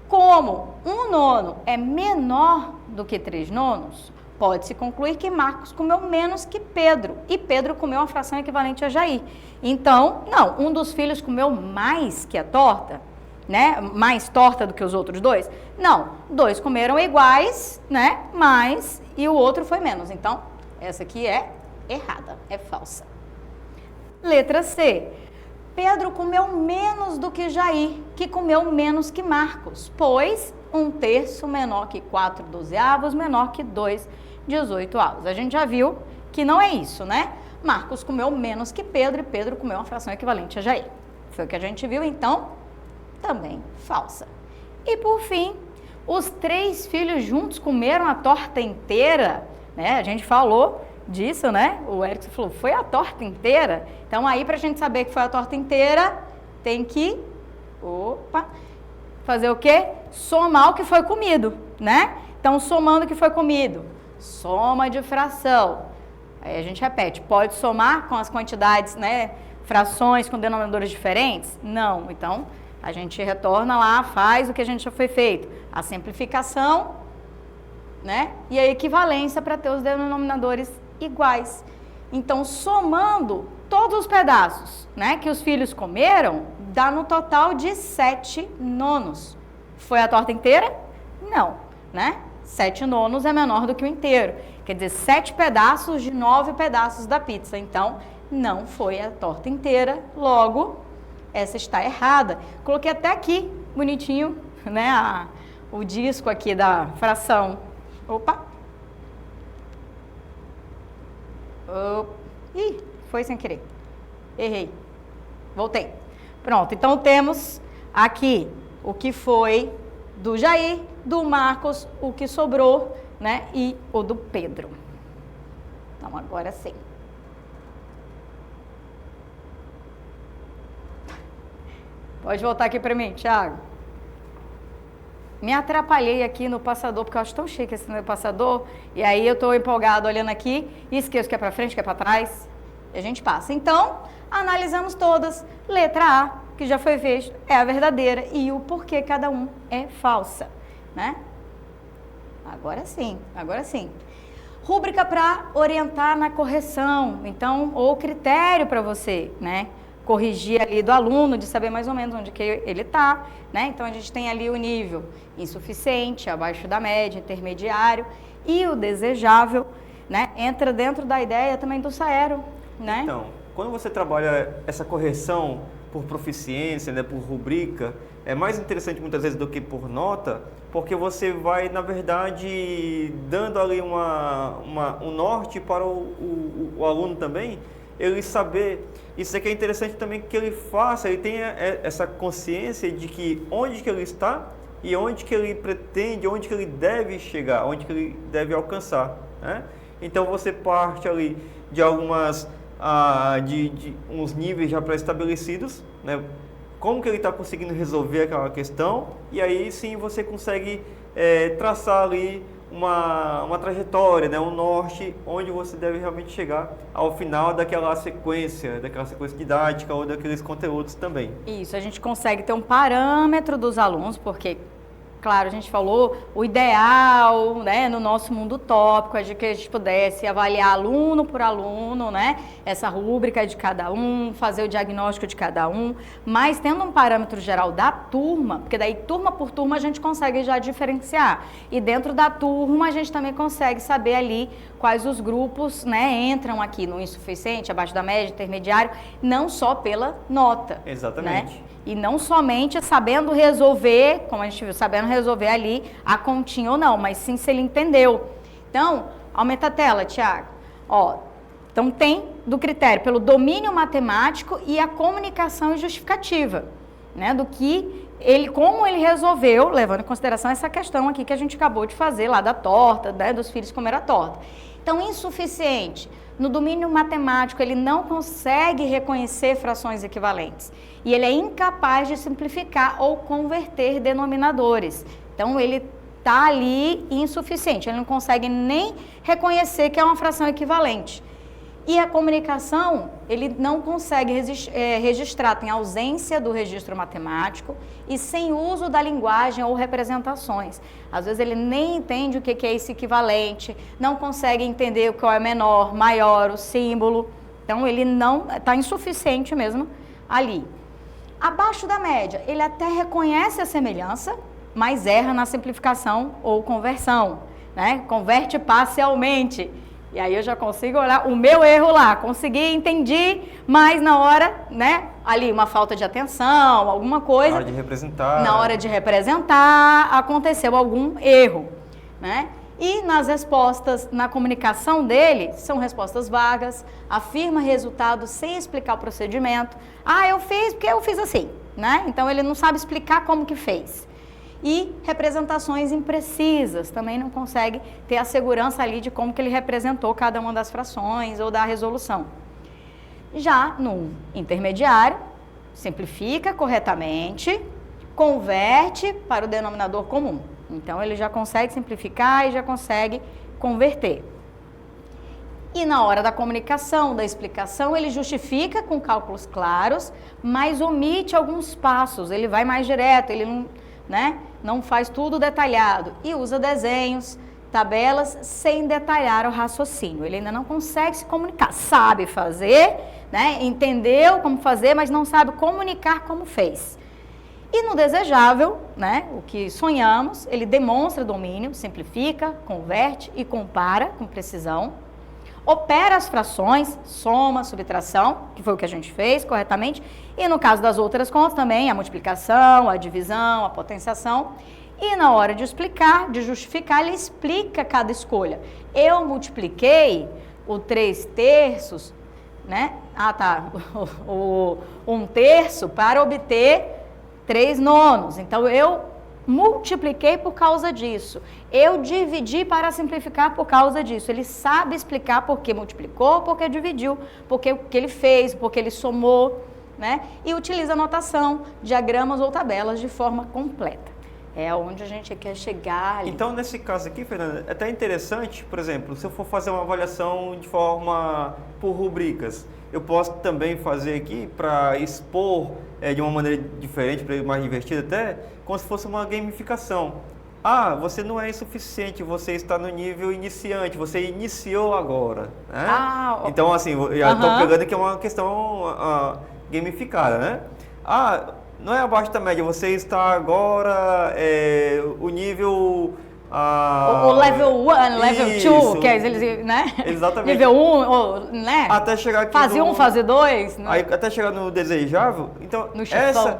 [SPEAKER 1] como 1 nono é menor do que 3 nonos, pode-se concluir que Marcos comeu menos que Pedro, e Pedro comeu uma fração equivalente a Jair. Então, não, um dos filhos comeu mais que a torta, né? Mais torta do que os outros 2? Não, 2 comeram iguais, né? Mais, e o outro foi menos. Então, essa aqui é errada, é falsa. Letra C. Pedro comeu menos do que Jair, que comeu menos que Marcos, pois 1/3 menor que 4/12, menor que 2/18. A gente já viu que não é isso, né? Marcos comeu menos que Pedro e Pedro comeu uma fração equivalente a Jair. Foi o que a gente viu, então, também falsa. E por fim, os 3 filhos juntos comeram a torta inteira, né? A gente falou disso, né? O Erickson falou, foi a torta inteira? Então, aí, para a gente saber que foi a torta inteira, tem que, fazer o quê? Somar o que foi comido, né? Então, somando o que foi comido, soma de fração. Aí a gente repete, pode somar com as quantidades, né? Frações com denominadores diferentes? Não. Então, a gente retorna lá, faz o que a gente já foi feito. A simplificação, né? E a equivalência para ter os denominadores iguais. Então, somando todos os pedaços, né, que os filhos comeram, dá no total de 7 nonos. Foi a torta inteira? Não, né? 7 nonos é menor do que o inteiro. Quer dizer, 7 pedaços de 9 pedaços da pizza. Então, não foi a torta inteira, logo, essa está errada. Coloquei até aqui, bonitinho, né, o disco aqui da fração. Ih, foi sem querer. Errei. Voltei. Pronto, então temos aqui o que foi do Jair, do Marcos, o que sobrou, né, e o do Pedro. Então, agora sim. Pode voltar aqui para mim, Thiago. Me atrapalhei aqui no passador, porque eu acho tão chique esse meu passador, e aí eu estou empolgado olhando aqui, e esqueço que é para frente, que é para trás, e a gente passa. Então, analisamos todas. Letra A, que já foi visto, é a verdadeira, e o porquê cada um é falsa, né? Agora sim, agora sim. Rúbrica para orientar na correção, então, ou critério para você, né? Corrigir ali do aluno, de saber mais ou menos onde que ele está, né? Então, a gente tem ali o nível insuficiente, abaixo da média, intermediário, e o desejável, né? Entra dentro da ideia também do Saero, né?
[SPEAKER 2] Então, quando você trabalha essa correção por proficiência, né, por rubrica, é mais interessante muitas vezes do que por nota, porque você vai, na verdade, dando ali um norte para o aluno também, ele saber. Isso aqui é interessante também que ele faça, ele tenha essa consciência de que onde que ele está e onde que ele pretende, onde que ele deve chegar, onde que ele deve alcançar, né? Então você parte ali de algumas, de uns níveis já pré-estabelecidos, né? Como que ele está conseguindo resolver aquela questão, e aí sim você consegue traçar ali uma trajetória, né, um norte, onde você deve realmente chegar ao final daquela sequência didática ou daqueles conteúdos também.
[SPEAKER 1] Isso, a gente consegue ter um parâmetro dos alunos, porque, claro, a gente falou, o ideal, né, no nosso mundo utópico é de que a gente pudesse avaliar aluno por aluno, né, essa rúbrica de cada um, fazer o diagnóstico de cada um, mas tendo um parâmetro geral da turma, porque daí turma por turma a gente consegue já diferenciar, e dentro da turma a gente também consegue saber ali quais os grupos, né, entram aqui no insuficiente, abaixo da média, intermediário, não só pela nota.
[SPEAKER 2] Exatamente.
[SPEAKER 1] Né? E não somente sabendo resolver, como a gente viu, sabendo resolver ali a continha ou não, mas sim se ele entendeu. Então, aumenta a tela, Thiago. Ó, então tem do critério pelo domínio matemático e a comunicação e justificativa, né? Do que ele, como ele resolveu, levando em consideração essa questão aqui que a gente acabou de fazer lá da torta, né? Dos filhos comer a torta. Então, insuficiente. No domínio matemático, ele não consegue reconhecer frações equivalentes. E ele é incapaz de simplificar ou converter denominadores. Então, ele está ali insuficiente. Ele não consegue nem reconhecer que é uma fração equivalente. E a comunicação, ele não consegue registrar, tem ausência do registro matemático e sem uso da linguagem ou representações. Às vezes ele nem entende o que é esse equivalente, não consegue entender qual é menor, maior, o símbolo. Então ele não está insuficiente mesmo ali. Abaixo da média, ele até reconhece a semelhança, mas erra na simplificação ou conversão, né? Converte parcialmente. E aí eu já consigo olhar o meu erro lá, consegui, entendi, mas na hora, né, ali uma falta de atenção, alguma coisa.
[SPEAKER 2] Na hora de representar.
[SPEAKER 1] Na hora de representar, aconteceu algum erro, né? E nas respostas, na comunicação dele, são respostas vagas, afirma resultado sem explicar o procedimento. Ah, eu fiz porque eu fiz assim, né? Então ele não sabe explicar como que fez. E representações imprecisas, também não consegue ter a segurança ali de como que ele representou cada uma das frações ou da resolução. Já no intermediário, simplifica corretamente, converte para o denominador comum. Então, ele já consegue simplificar e já consegue converter. E na hora da comunicação, da explicação, ele justifica com cálculos claros, mas omite alguns passos, ele vai mais direto, ele não, não faz tudo detalhado e usa desenhos, tabelas, sem detalhar o raciocínio. Ele ainda não consegue se comunicar, sabe fazer, entendeu como fazer, mas não sabe comunicar como fez. E no desejável, o que sonhamos, ele demonstra domínio, simplifica, converte e compara com precisão. Opera as frações, soma, subtração, que foi o que a gente fez corretamente, e no caso das outras contas também, a multiplicação, a divisão, a potenciação. E na hora de explicar, de justificar, ele explica cada escolha. Eu multipliquei o 3/3, o 1/3 para obter 3/9. Então, eu multipliquei por causa disso. Eu dividi para simplificar por causa disso. Ele sabe explicar por que multiplicou, por que dividiu, por que ele fez, por que ele somou, E utiliza notação, diagramas ou tabelas de forma completa. É onde a gente quer chegar ali.
[SPEAKER 2] Então, nesse caso aqui, Fernanda, é até interessante, por exemplo, se eu for fazer uma avaliação de forma por rubricas, eu posso também fazer aqui para expor de uma maneira diferente, mais divertida até, como se fosse uma gamificação. Ah, você não é insuficiente, você está no nível iniciante, você iniciou agora. Então, assim, eu estou pegando que é uma questão gamificada, não é abaixo da média, você está agora o nível...
[SPEAKER 1] o level 1, level 2, que é eles,
[SPEAKER 2] Exatamente.
[SPEAKER 1] Nível 1,
[SPEAKER 2] Até chegar aqui
[SPEAKER 1] fase 1, fase 2,
[SPEAKER 2] Aí, até chegar no desejável. Então,
[SPEAKER 1] no chefão.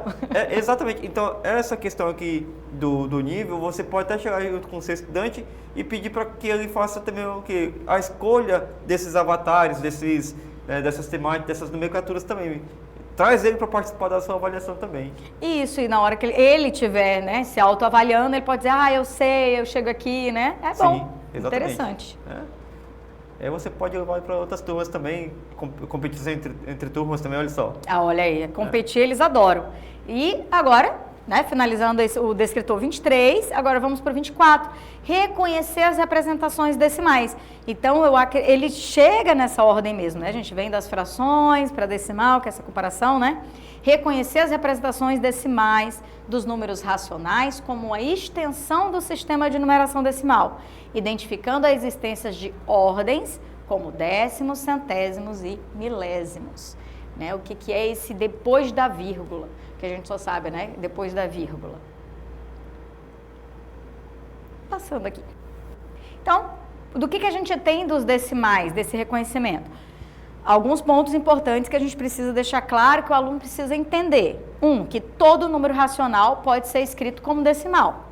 [SPEAKER 2] Exatamente. Então, essa questão aqui do nível, você pode até chegar junto com o seu estudante e pedir para que ele faça também o quê? A escolha desses avatares, dessas temáticas, dessas nomenclaturas também. Traz ele para participar da sua avaliação também.
[SPEAKER 1] Isso, e na hora que ele estiver se autoavaliando, ele pode dizer, eu sei, eu chego aqui, É bom, sim, exatamente. Interessante.
[SPEAKER 2] Aí você pode levar para outras turmas também, competição entre turmas também, olha só.
[SPEAKER 1] Olha aí, competir eles adoram. E agora, finalizando o descritor 23, agora vamos para o 24. Reconhecer as representações decimais. Então, ele chega nessa ordem mesmo, A gente vem das frações para decimal, que é essa comparação, Reconhecer as representações decimais dos números racionais como a extensão do sistema de numeração decimal, identificando a existência de ordens como décimos, centésimos e milésimos. O que é esse depois da vírgula? Que a gente só sabe, depois da vírgula. Passando aqui. Então, do que a gente tem dos decimais, desse reconhecimento? Alguns pontos importantes que a gente precisa deixar claro, que o aluno precisa entender. Que todo número racional pode ser escrito como decimal.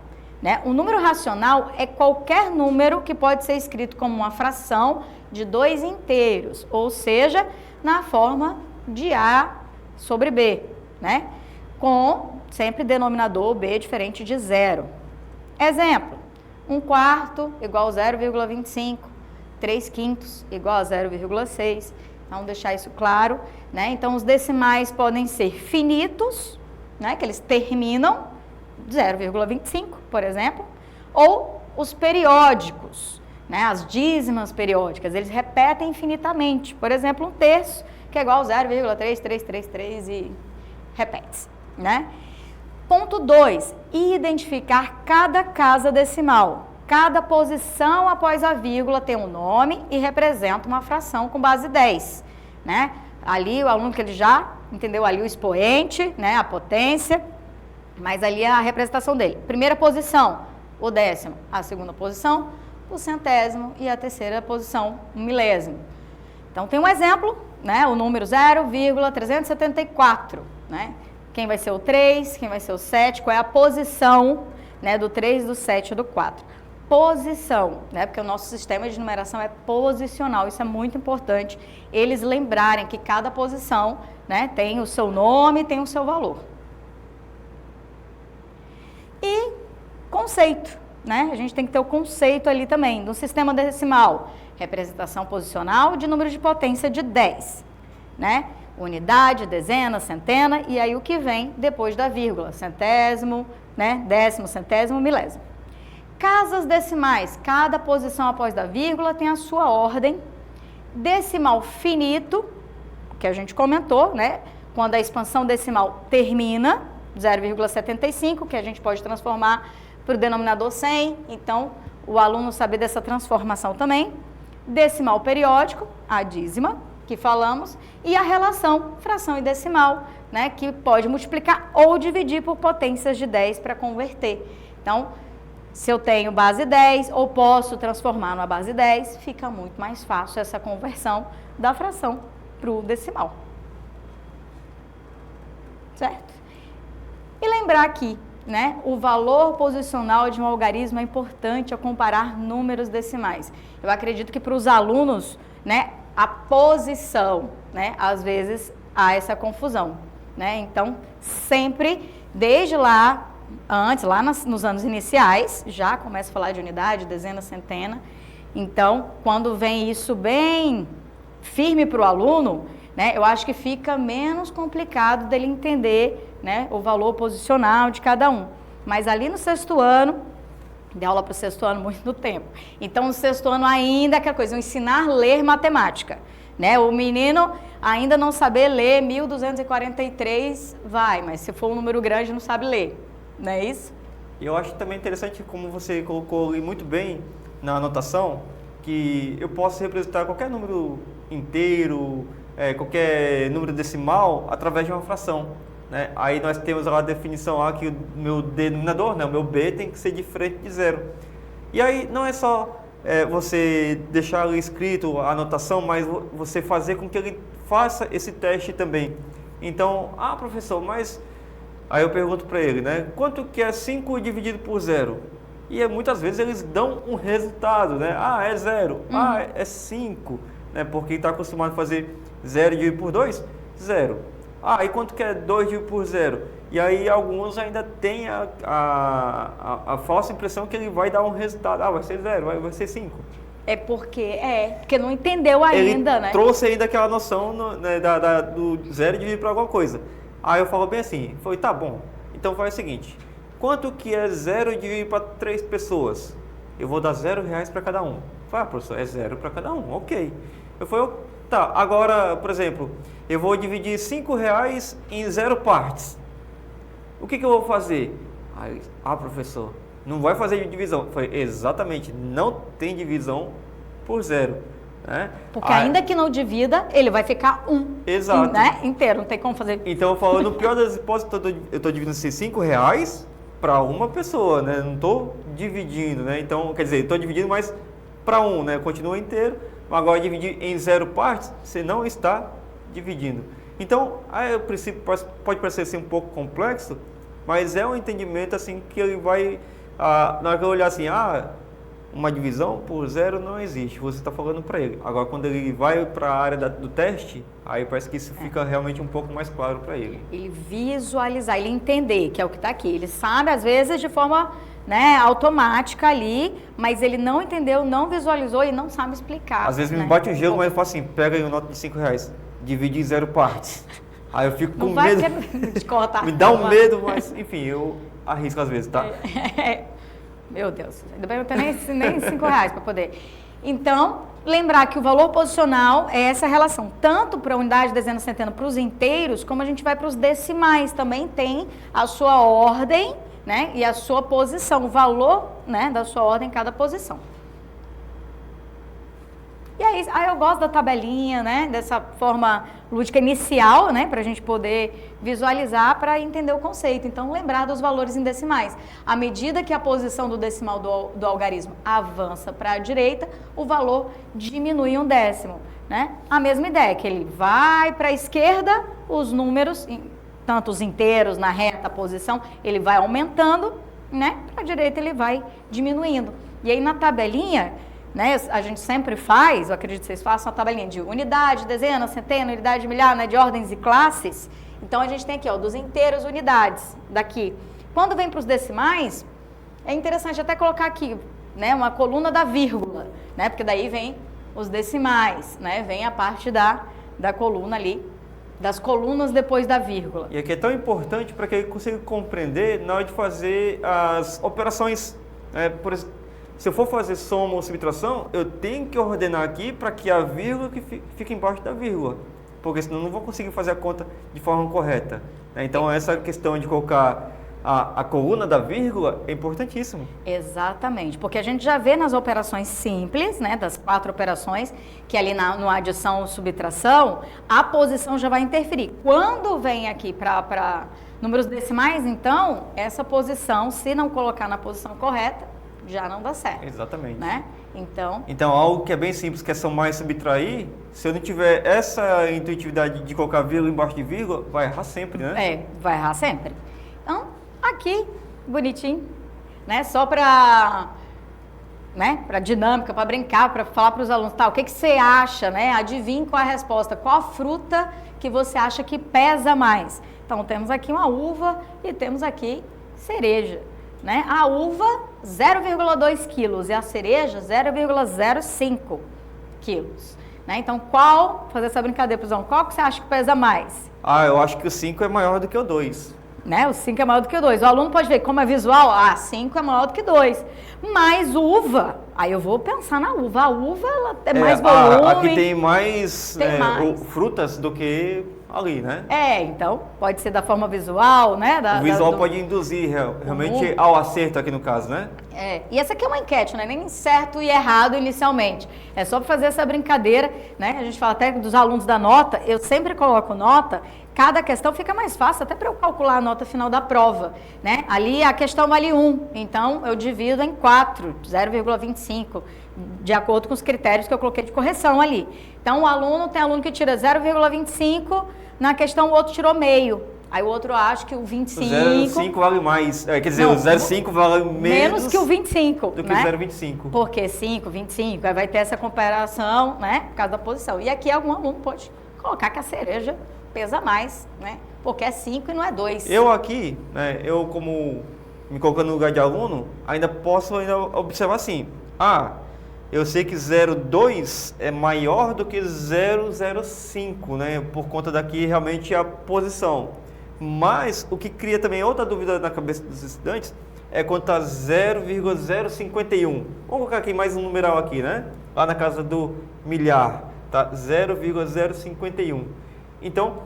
[SPEAKER 1] O número racional é qualquer número que pode ser escrito como uma fração de 2 inteiros, ou seja, na forma de A sobre B, com sempre denominador B diferente de 0. Exemplo, 1/4 igual a 0,25, 3/5 igual a 0,6. Então, deixar isso claro, Então, os decimais podem ser finitos, que eles terminam 0,25, por exemplo, ou os periódicos, as dízimas periódicas, eles repetem infinitamente. Por exemplo, 1/3, que é igual a 0,3333 e repete-se, Ponto 2, identificar cada casa decimal. Cada posição após a vírgula tem um nome e representa uma fração com base 10, Ali o aluno que ele já entendeu ali o expoente, a potência, mas ali é a representação dele. Primeira posição, o décimo. A segunda posição, o centésimo. E a terceira posição, o milésimo. Então, tem um exemplo, o número 0,374, Quem vai ser o 3, quem vai ser o 7, qual é a posição, do 3, do 7 e do 4. Posição, porque o nosso sistema de numeração é posicional, isso é muito importante, eles lembrarem que cada posição, tem o seu nome, tem o seu valor. E conceito, né? A gente tem que ter o conceito ali também, do sistema decimal. Representação posicional de número de potência de 10, né? Unidade, dezena, centena, e aí o que vem depois da vírgula, centésimo, né? Décimo, centésimo, milésimo. Casas decimais, cada posição após da vírgula tem a sua ordem. Decimal finito, que a gente comentou, né? Quando a expansão decimal termina, 0,75, que a gente pode transformar para o denominador 100, então o aluno saber dessa transformação também. Decimal periódico, a dízima, que falamos, e a relação fração e decimal, né, que pode multiplicar ou dividir por potências de 10 para converter. Então, se eu tenho base 10 ou posso transformar numa base 10, fica muito mais fácil essa conversão da fração para o decimal. Certo? E lembrar aqui, né, o valor posicional de um algarismo é importante ao comparar números decimais. Eu acredito que para os alunos, né, a posição, né, às vezes há essa confusão, né? Então, sempre, desde lá, antes, lá nos anos iniciais, já começa a falar de unidade, dezena, centena. Então, quando vem isso bem firme para o aluno, né, eu acho que fica menos complicado dele entender, né, o valor posicional de cada um. Mas ali no sexto ano, dei aula para o sexto ano muito tempo. Então, no sexto ano ainda aquela coisa, ensinar a ler matemática, né? O menino ainda não saber ler 1243, vai, mas se for um número grande não sabe ler, não é isso?
[SPEAKER 2] E eu acho também interessante, como você colocou ali muito bem na anotação, que eu posso representar qualquer número inteiro, qualquer número decimal através de uma fração, né? Aí nós temos lá a definição lá que o meu denominador, né, o meu B tem que ser diferente de zero. E aí não é só você deixar ali escrito a anotação, mas você fazer com que ele faça esse teste também. Então, professor, mas... Aí eu pergunto para ele, né, quanto que é 5 dividido por 0? E muitas vezes eles dão um resultado, né? É 0, é 5, né? Porque está acostumado a fazer 0 dividido por 2, 0. E quanto que é 2 dividido por 0? E aí alguns ainda têm a falsa impressão que ele vai dar um resultado. Vai ser 0, vai ser 5.
[SPEAKER 1] Porque não entendeu ainda,
[SPEAKER 2] ele
[SPEAKER 1] né?
[SPEAKER 2] Trouxe ainda aquela noção do 0 dividido por alguma coisa. Aí eu falo bem assim, tá bom, então faz o seguinte, quanto que é 0 dividido para 3 pessoas? Eu vou dar R$0 para cada um. Professor, é 0 para cada um, ok. Eu falei, tá, agora, por exemplo, eu vou dividir R$5 em 0 partes. O que eu vou fazer? Aí, professor, não vai fazer divisão. Eu falei, exatamente, não tem divisão por 0. Né?
[SPEAKER 1] Porque ainda que não divida, ele vai ficar
[SPEAKER 2] Exato.
[SPEAKER 1] Né? Inteiro, não tem como fazer.
[SPEAKER 2] Então, no pior das hipóteses, eu estou dividindo esses R$5 para uma pessoa, né? Não estou dividindo, né? Então, quer dizer, estou dividindo, mas para né? Continua inteiro. Agora, dividir em 0 partes, você não está dividindo. Então, o princípio pode parecer assim, um pouco complexo, mas é um entendimento assim que ele vai, na hora que eu olhar assim, uma divisão por 0 não existe, você está falando para ele. Agora, quando ele vai para a área do teste, aí parece que isso fica realmente um pouco mais claro para ele.
[SPEAKER 1] Ele visualizar, ele entender, que é o que está aqui. Ele sabe, às vezes, de forma, né, automática ali, mas ele não entendeu, não visualizou e não sabe explicar.
[SPEAKER 2] Às vezes
[SPEAKER 1] né?
[SPEAKER 2] me bate um gelo, mas eu falo assim, pega aí uma nota de R$5, divide em 0 partes. Aí eu fico com medo.
[SPEAKER 1] De cortar.
[SPEAKER 2] Me dá um medo, mas enfim, eu arrisco às vezes, tá?
[SPEAKER 1] Meu Deus, ainda bem que eu não tenho nem R$5 para poder. Então, lembrar que o valor posicional é essa relação, tanto para a unidade, dezena, centena, para os inteiros, como a gente vai para os decimais, também tem a sua ordem, né, e a sua posição, o valor, né, da sua ordem em cada posição. E aí, eu gosto da tabelinha, né, dessa forma lúdica inicial, né, para a gente poder visualizar, para entender o conceito. Então, lembrar dos valores em decimais. À medida que a posição do decimal do algarismo avança para a direita, o valor diminui 1/10, né? A mesma ideia, que ele vai para a esquerda, os números, tanto os inteiros, na reta posição, ele vai aumentando, né? Para a direita ele vai diminuindo. E aí, na tabelinha, né, a gente sempre faz, eu acredito que vocês façam, a tabelinha de unidade, dezena, centena, unidade, milhar, né, de ordens e classes. Então, a gente tem aqui, dos inteiros, unidades, daqui. Quando vem para os decimais, é interessante até colocar aqui, né, uma coluna da vírgula, né, porque daí vem os decimais, né, vem a parte da coluna ali, das colunas depois da vírgula.
[SPEAKER 2] E aqui é tão importante para que ele consiga compreender na hora de fazer as operações. Por exemplo, se eu for fazer soma ou subtração, eu tenho que ordenar aqui para que a vírgula que fique embaixo da vírgula, porque senão eu não vou conseguir fazer a conta de forma correta. Então essa questão de colocar a coluna da vírgula é importantíssimo.
[SPEAKER 1] Exatamente, porque a gente já vê nas operações simples, né, das 4 operações, que ali no adição ou subtração, a posição já vai interferir. Quando vem aqui para números decimais, então, essa posição, se não colocar na posição correta, já não dá certo.
[SPEAKER 2] Exatamente.
[SPEAKER 1] Né?
[SPEAKER 2] Então, algo que é bem simples, que é somar e subtrair, se eu não tiver essa intuitividade de colocar vírgula embaixo de vírgula, vai errar sempre, né?
[SPEAKER 1] Vai errar sempre. Então, aqui, bonitinho, né? Só para, né? Para dinâmica, para brincar, para falar para os alunos, tá? O que você acha, né? Adivinhe qual a resposta, qual a fruta que você acha que pesa mais. Então, temos aqui uma uva e temos aqui cereja, né? A uva, 0,2 quilos e a cereja, 0,05 quilos. Né? Então, fazer essa brincadeira, professor, qual que você acha que pesa mais?
[SPEAKER 2] Eu acho que o 5 é maior do que o 2.
[SPEAKER 1] Né? O 5 é maior do que o 2. O aluno pode ver como é visual, 5 é maior do que 2. Mas uva, aí eu vou pensar na uva. A uva, ela tem mais volume.
[SPEAKER 2] Aqui tem mais,
[SPEAKER 1] mais
[SPEAKER 2] frutas do que ali, né?
[SPEAKER 1] Então, pode ser da forma visual, né?
[SPEAKER 2] O visual pode induzir realmente ao acerto aqui no caso, né?
[SPEAKER 1] E essa aqui é uma enquete, não é nem certo e errado inicialmente. É só para fazer essa brincadeira, né? A gente fala até dos alunos da nota, eu sempre coloco nota, cada questão fica mais fácil, até para eu calcular a nota final da prova, né? Ali a questão vale 1, então eu divido em 4, 0,25, de acordo com os critérios que eu coloquei de correção ali. Então, tem aluno que tira 0,25, na questão o outro tirou meio. Aí o outro acha que o 25...
[SPEAKER 2] O 0,5 vale mais, quer dizer, o 0,5 vale menos
[SPEAKER 1] que o 25.
[SPEAKER 2] Do que
[SPEAKER 1] né?
[SPEAKER 2] o 0,25.
[SPEAKER 1] Porque 5, 25, aí vai ter essa comparação, né, por causa da posição. E aqui algum aluno pode colocar que a cereja pesa mais, né, porque é 5 e não é 2.
[SPEAKER 2] Eu aqui, né, eu como me colocando no lugar de aluno, ainda posso observar assim, eu sei que 0,2 é maior do que 0,05, né, por conta daqui realmente a posição. Mas o que cria também outra dúvida na cabeça dos estudantes é quanto a 0,051. Vamos colocar aqui mais um numeral aqui, né? Lá na casa do milhar, tá? 0,051. Então,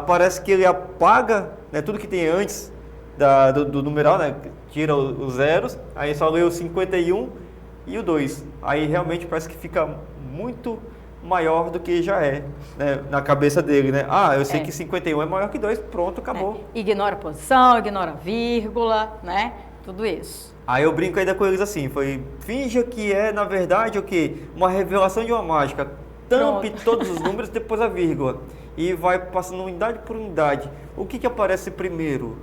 [SPEAKER 2] parece que ele apaga, né, tudo que tem antes do numeral, né? Tira os zeros, aí só lê o 51 e o 2. Aí realmente parece que fica muito maior do que já é, né, na cabeça dele, né? Eu sei que 51 é maior que 2, pronto, acabou.
[SPEAKER 1] Ignora a posição, ignora a vírgula, né? Tudo isso.
[SPEAKER 2] Aí eu brinco ainda com eles assim, finja que é, na verdade, o quê? Uma revelação de uma mágica. Tampe todos os números, depois a vírgula. E vai passando unidade por unidade. O que aparece primeiro?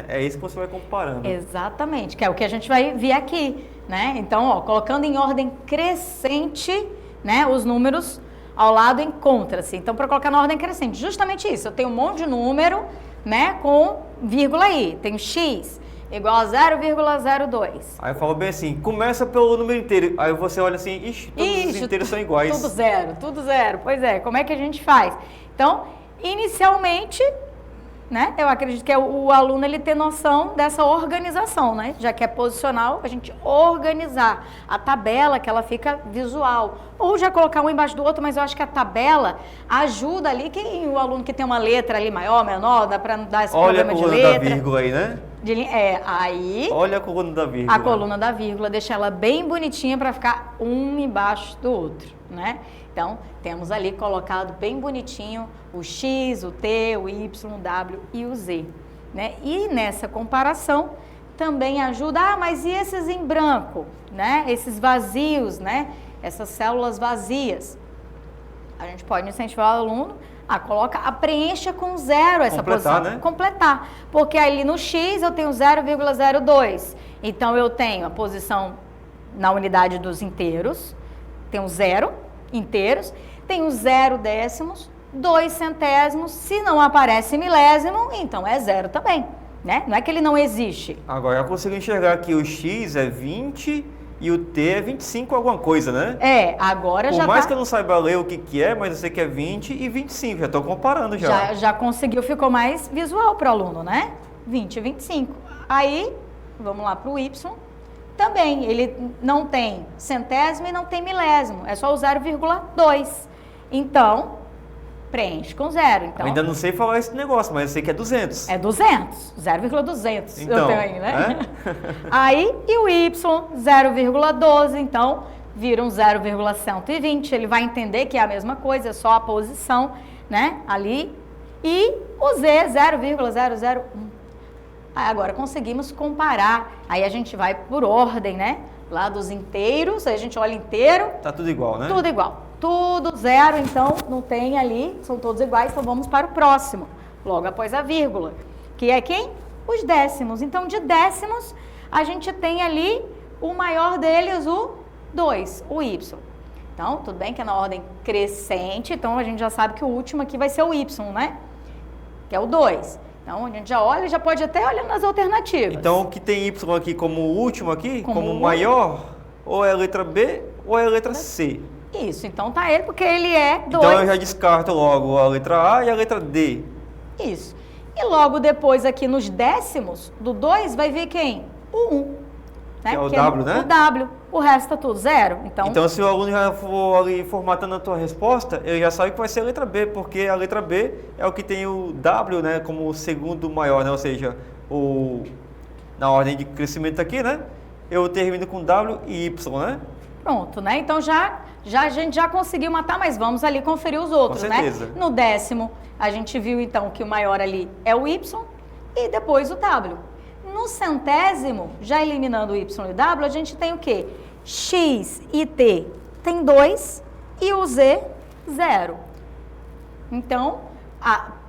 [SPEAKER 2] É isso que você vai comparando.
[SPEAKER 1] Exatamente, que é o que a gente vai ver aqui, né? Então, colocando em ordem crescente, né, os números ao lado encontra-se. Então, para colocar na ordem crescente, justamente isso. Eu tenho um monte de número, né, com vírgula aí. Tenho x igual a 0,02.
[SPEAKER 2] Aí eu falo bem assim, começa pelo número inteiro. Aí você olha assim, todos os inteiros são iguais.
[SPEAKER 1] Tudo zero. Pois é, como é que a gente faz? Então, inicialmente, né, eu acredito que o aluno ele ter noção dessa organização, né? Já que é posicional, a gente organizar a tabela, que ela fica visual. Ou já colocar um embaixo do outro, mas eu acho que a tabela ajuda ali, o aluno que tem uma letra ali maior, menor, dá para dar esse problema de letra.
[SPEAKER 2] Olha a coluna da vírgula aí, né?
[SPEAKER 1] Aí...
[SPEAKER 2] Olha a coluna da vírgula.
[SPEAKER 1] A coluna da vírgula, deixa ela bem bonitinha para ficar um embaixo do outro, né? Então, temos ali colocado bem bonitinho o X, o T, o Y, o W e o Z, né? E nessa comparação também ajuda, mas e esses em branco, né? Esses vazios, né? Essas células vazias. A gente pode incentivar o aluno preencha com 0 essa posição.
[SPEAKER 2] Né?
[SPEAKER 1] Completar, porque ali no X eu tenho 0,02, então eu tenho a posição na unidade dos inteiros, tenho 0 inteiros, tenho 0 décimos, 2 centésimos, se não aparece milésimo, então é 0 também, né? Não é que ele não existe.
[SPEAKER 2] Agora eu consigo enxergar que o X é 20 e o T é 25 alguma coisa, né?
[SPEAKER 1] Agora
[SPEAKER 2] Por
[SPEAKER 1] já
[SPEAKER 2] mais que eu não saiba ler o que é, mas eu sei que é 20 e 25, já estou comparando já.
[SPEAKER 1] Já conseguiu, ficou mais visual para o aluno, né? 20 e 25. Aí, vamos lá para o Y. Também, ele não tem centésimo e não tem milésimo, é só o 0,2. Então, preenche com 0. Então,
[SPEAKER 2] Ainda não sei falar esse negócio, mas eu sei que é 200.
[SPEAKER 1] é 200, 0,200
[SPEAKER 2] Então,
[SPEAKER 1] eu tenho aí, né? Aí, e o Y, 0,12, então, vira um 0,120, ele vai entender que é a mesma coisa, é só a posição, né, ali. E o Z, 0,001. Agora conseguimos comparar, aí a gente vai por ordem, né? Lá dos inteiros, aí a gente olha inteiro.
[SPEAKER 2] Tá tudo igual, né?
[SPEAKER 1] Tudo igual. Tudo zero, então não tem ali, são todos iguais, então vamos para o próximo, logo após a vírgula. Que é quem? Os décimos. Então, de décimos, a gente tem ali o maior deles, o 2, o Y. Então, tudo bem que é na ordem crescente, então a gente já sabe que o último aqui vai ser o Y, né? Que é o 2. Então, a gente já olha, já pode até olhar nas alternativas.
[SPEAKER 2] Então, o que tem Y aqui como último aqui, como
[SPEAKER 1] o
[SPEAKER 2] maior, ou é a letra B ou é a letra C.
[SPEAKER 1] Isso, então tá ele, porque ele é 2.
[SPEAKER 2] Então, eu já descarto logo a letra A e a letra D.
[SPEAKER 1] Isso. E logo depois aqui nos décimos do 2 vai vir quem? O 1. Né?
[SPEAKER 2] Que é o
[SPEAKER 1] Porque
[SPEAKER 2] W, né?
[SPEAKER 1] O W. O resto tá tudo zero.
[SPEAKER 2] Então, se o aluno já for ali formatando a tua resposta, ele já sabe que vai ser a letra B, porque a letra B é o que tem o W, né, como o segundo maior, né? Ou seja, na ordem de crescimento aqui, né? Eu termino com W e Y, né?
[SPEAKER 1] Pronto, né? Então a gente já conseguiu matar, mas vamos ali conferir os outros,
[SPEAKER 2] Com
[SPEAKER 1] né?
[SPEAKER 2] certeza.
[SPEAKER 1] No décimo, a gente viu então que o maior ali é o Y e depois o W. No centésimo, já eliminando o Y e o W, a gente tem o quê? X e T tem 2 e o Z, 0. Então,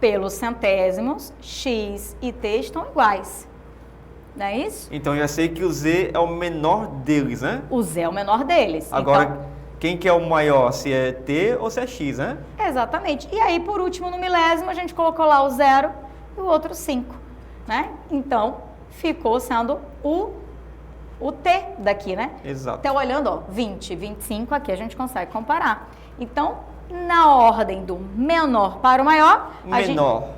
[SPEAKER 1] pelos centésimos, X e T estão iguais. Não é isso?
[SPEAKER 2] Então, eu já sei que o Z é o menor deles, né?
[SPEAKER 1] O Z é o menor deles.
[SPEAKER 2] Agora,
[SPEAKER 1] então,
[SPEAKER 2] quem que é o maior? Se é T ou se é X, né?
[SPEAKER 1] exatamente. E aí, por último, no milésimo, a gente colocou lá o 0 e o outro 5, né? Então, ficou sendo o T daqui, né?
[SPEAKER 2] Exato.
[SPEAKER 1] Então, olhando, ó, 20, 25, aqui a gente consegue comparar. Então, na ordem do menor para o maior,
[SPEAKER 2] Menor.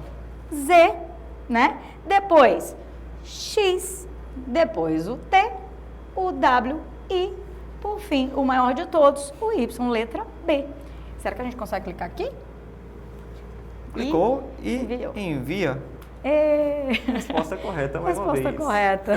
[SPEAKER 1] Z, né? Depois, X, depois o T, o W e, por fim, o maior de todos, o Y, letra B. Será que a gente consegue clicar aqui?
[SPEAKER 2] Clicou e envia. Resposta correta mais uma vez.
[SPEAKER 1] Resposta correta.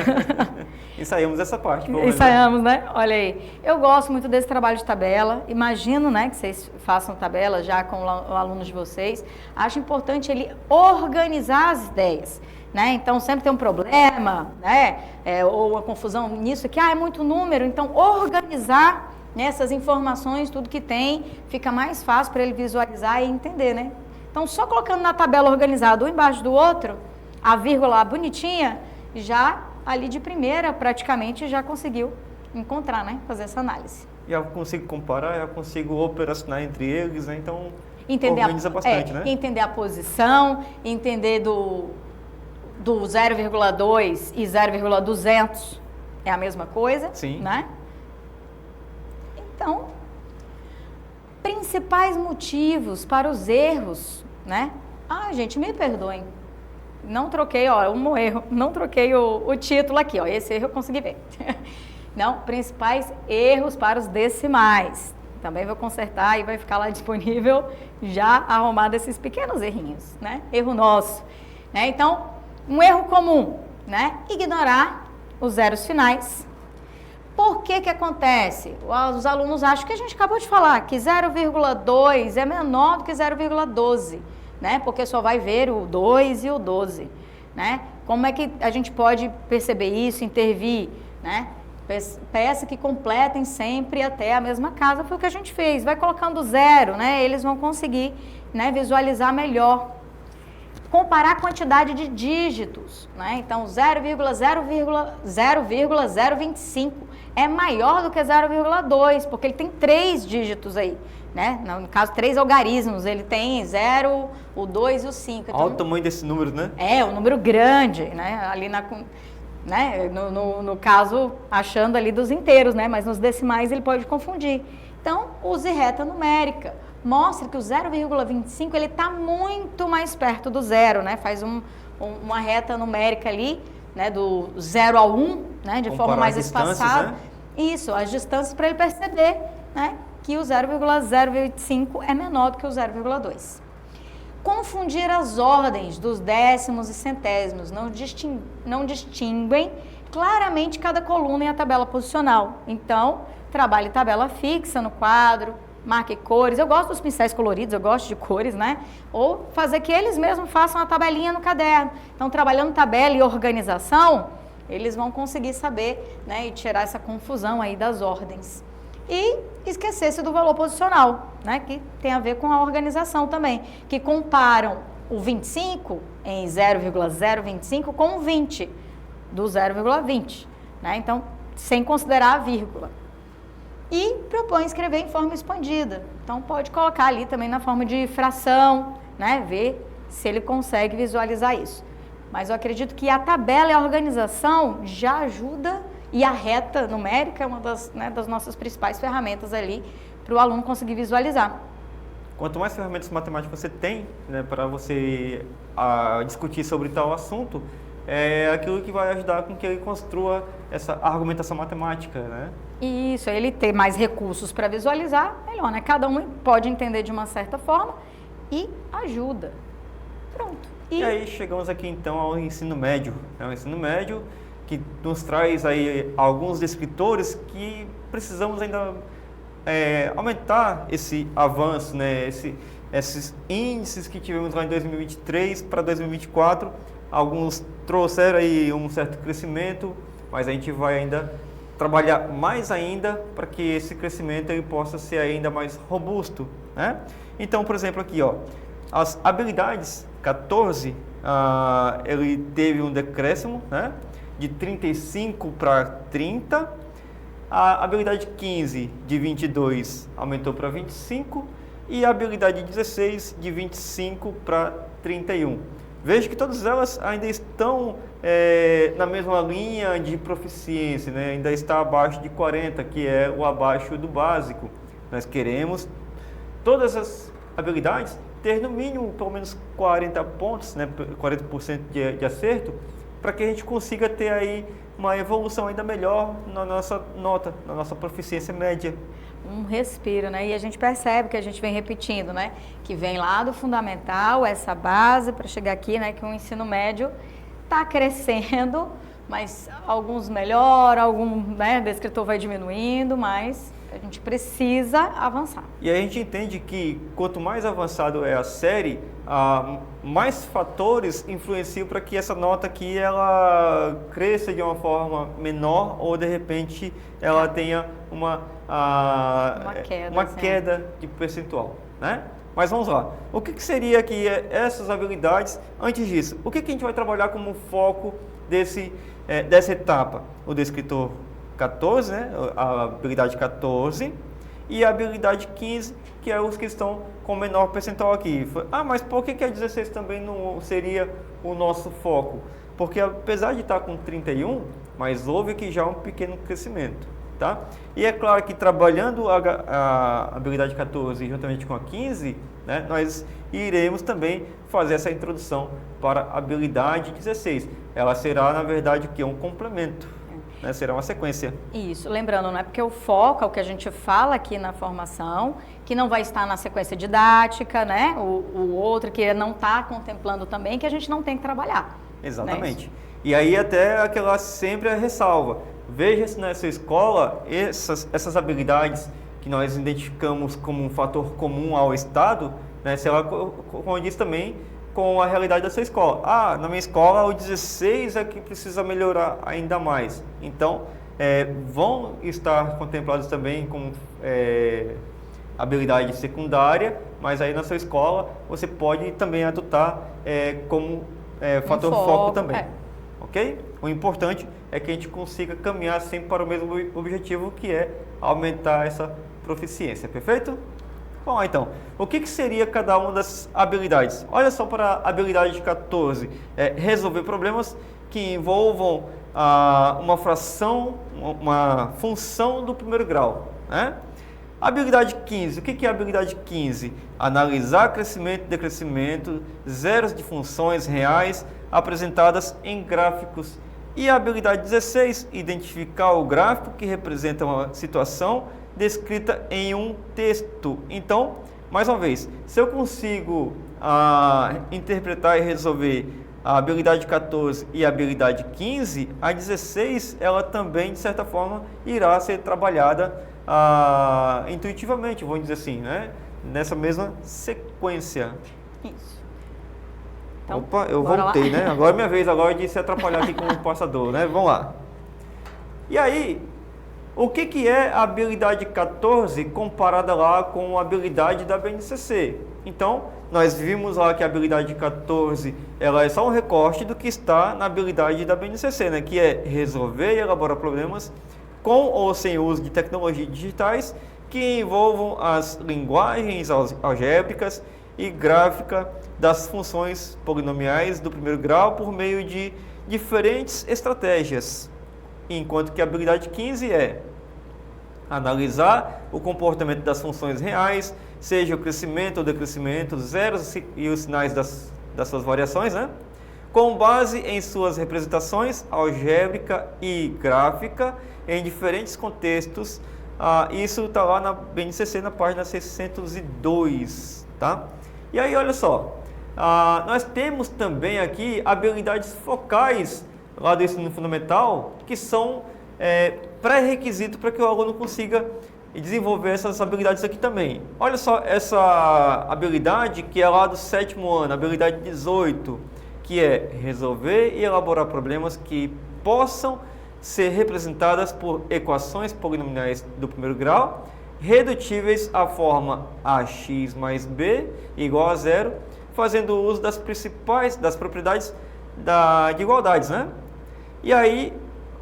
[SPEAKER 2] Ensaiamos essa parte.
[SPEAKER 1] Ensaiamos, né? Olha aí. Eu gosto muito desse trabalho de tabela. Imagino, né, que vocês façam tabela já com o aluno de vocês. Acho importante ele organizar as ideias, né? Então, sempre tem um problema, né? Ou uma confusão nisso aqui. É muito número. Então, organizar essas informações, tudo que tem, fica mais fácil para ele visualizar e entender, né? Então, só colocando na tabela organizado um embaixo do outro, a vírgula lá bonitinha, já ali de primeira, praticamente, já conseguiu encontrar, né? Fazer essa análise.
[SPEAKER 2] Já consigo comparar, já consigo operacionar entre eles, né? Então,
[SPEAKER 1] entender
[SPEAKER 2] organiza bastante, né?
[SPEAKER 1] Entender a posição, entender do 0,2 e 0,200 é a mesma coisa,
[SPEAKER 2] Sim.
[SPEAKER 1] Né? Então, principais motivos para os erros, né? Gente, me perdoem. Não troquei, um erro. Não troquei o título aqui, Esse erro eu consegui ver. Não, principais erros para os decimais. Também vou consertar e vai ficar lá disponível já arrumado esses pequenos errinhos, né? Erro nosso. Né? Então, um erro comum, né? Ignorar os zeros finais. Por que que acontece? Os alunos acham que a gente acabou de falar, que 0,2 é menor do que 0,12, né? Porque só vai ver o 2 e o 12, né? Como é que a gente pode perceber isso, intervir, né? Peça que completem sempre até a mesma casa, foi o que a gente fez. Vai colocando zero, né? Eles vão conseguir, né, visualizar melhor. Comparar a quantidade de dígitos, né? Então, 0,025 é maior do que 0,2, porque ele tem 3 dígitos aí, né? No caso, 3 algarismos, ele tem 0, o 2 e o 5. Então,
[SPEAKER 2] olha o tamanho desse número, né?
[SPEAKER 1] É, um número grande, né? Ali né? No caso, achando ali dos inteiros, né? Mas nos decimais ele pode confundir. Então, use reta numérica. Mostre que o 0,25 ele está muito mais perto do zero, né? Faz uma reta numérica ali, né? Do 0 ao 1, né? De forma mais espaçada.
[SPEAKER 2] Né?
[SPEAKER 1] Isso, as distâncias para ele perceber, né? Que o 0,025 é menor do que o 0,2. Confundir as ordens dos décimos e centésimos não distinguem claramente cada coluna e a tabela posicional. Então, trabalhe tabela fixa no quadro, marque cores. Eu gosto dos pincéis coloridos, eu gosto de cores, né? Ou fazer que eles mesmos façam a tabelinha no caderno. Então, trabalhando tabela e organização, eles vão conseguir saber, né? E tirar essa confusão aí das ordens. E esquecer-se do valor posicional, né? Que tem a ver com a organização também, que comparam o 25 em 0,025 com o 20 do 0,20, né? Então, sem considerar a vírgula. E propõe escrever em forma expandida. Então, pode colocar ali também na forma de fração, né? Ver se ele consegue visualizar isso. Mas eu acredito que a tabela e a organização já ajuda. E a reta numérica é uma das nossas principais ferramentas ali para o aluno conseguir visualizar.
[SPEAKER 2] Quanto mais ferramentas matemáticas você tem, né, para você discutir sobre tal assunto, é aquilo que vai ajudar com que ele construa essa argumentação matemática, né?
[SPEAKER 1] Isso, ele ter mais recursos para visualizar, melhor, né? Cada um pode entender de uma certa forma e ajuda. Pronto.
[SPEAKER 2] E aí chegamos aqui então ao ensino médio. É o ensino médio que nos traz aí alguns descritores que precisamos ainda aumentar esse avanço, né? Esses índices que tivemos lá em 2023 para 2024, alguns trouxeram aí um certo crescimento, mas a gente vai ainda trabalhar mais ainda para que esse crescimento ele possa ser ainda mais robusto, né? Então, por exemplo, aqui, ó, as habilidades 14, ele teve um decréscimo, né? De 35 para 30, a habilidade 15 de 22 aumentou para 25 e a habilidade 16 de 25 para 31. Veja que todas elas ainda estão na mesma linha de proficiência, né? Ainda está abaixo de 40, que é o abaixo do básico. Nós queremos todas as habilidades ter no mínimo pelo menos 40 pontos, né? 40% de acerto, para que a gente consiga ter aí uma evolução ainda melhor na nossa nota, na nossa proficiência média.
[SPEAKER 1] Um respiro, né? E a gente percebe que a gente vem repetindo, né? Que vem lá do fundamental, essa base, para chegar aqui, né? Que o ensino médio está crescendo, mas alguns melhoram, algum, né? Descritor vai diminuindo, mas a gente precisa avançar.
[SPEAKER 2] E aí a gente entende que quanto mais avançado é a série, mais fatores influenciam para que essa nota aqui ela cresça de uma forma menor ou de repente ela tenha uma queda de percentual, né? Mas vamos lá. O que seria aqui essas habilidades? Antes disso, o que a gente vai trabalhar como foco dessa etapa? O descritor 14, né? A habilidade 14 e a habilidade 15, que é os que estão com menor percentual aqui. Mas por que a 16 também não seria o nosso foco? Porque apesar de estar com 31, mas houve que já um pequeno crescimento, tá? E é claro que trabalhando a habilidade 14 juntamente com a 15, né, nós iremos também fazer essa introdução para a habilidade 16. Ela será, na verdade, o que? Um complemento. Né, será uma sequência.
[SPEAKER 1] Isso, lembrando, não é porque o foco é o que a gente fala aqui na formação, que não vai estar na sequência didática, né? O outro que não está contemplando também, que a gente não tem que trabalhar.
[SPEAKER 2] Exatamente. Né? E aí até aquela sempre a ressalva. Veja se nessa escola essas habilidades que nós identificamos como um fator comum ao Estado, né, se ela condiz também com a realidade da sua escola. Na minha escola o 16 é que precisa melhorar ainda mais. Então, vão estar contemplados também com habilidade secundária, mas aí na sua escola você pode também adotar como fator foco também. ok? O importante é que a gente consiga caminhar sempre para o mesmo objetivo, que é aumentar essa proficiência, perfeito? Bom, então, o que seria cada uma das habilidades? Olha só para a habilidade 14, resolver problemas que envolvam uma fração, uma função do primeiro grau, né? Habilidade 15, o que é a habilidade 15? Analisar crescimento e decrescimento, zeros de funções reais apresentadas em gráficos. E a habilidade 16, identificar o gráfico que representa uma situação descrita em um texto. Então, mais uma vez, se eu consigo interpretar e resolver a habilidade 14 e a habilidade 15, a 16 ela também, de certa forma, irá ser trabalhada intuitivamente, vamos dizer assim, né? Nessa mesma sequência.
[SPEAKER 1] Isso. Então,
[SPEAKER 2] opa, eu voltei, né? Agora é minha vez agora de se atrapalhar aqui com o passador, né? Vamos lá. E aí, o que é a habilidade 14 comparada lá com a habilidade da BNCC? Então, nós vimos lá que a habilidade 14 ela é só um recorte do que está na habilidade da BNCC, né? Que é resolver e elaborar problemas com ou sem uso de tecnologias digitais que envolvam as linguagens algébricas e gráfica das funções polinomiais do primeiro grau por meio de diferentes estratégias. Enquanto que a habilidade 15 é analisar o comportamento das funções reais, seja o crescimento ou decrescimento, zeros e os sinais das suas variações, né? Com base em suas representações algébrica e gráfica em diferentes contextos. Isso está lá na BNCC, na página 602, tá? E aí, olha só, nós temos também aqui habilidades focais lá do ensino fundamental, que são pré-requisito para que o aluno consiga desenvolver essas habilidades aqui também. Olha só essa habilidade que é lá do 7º ano, habilidade 18, que é resolver e elaborar problemas que possam ser representadas por equações polinomiais do primeiro grau, redutíveis à forma ax mais b igual a zero, fazendo uso das principais propriedades de igualdades, né? E aí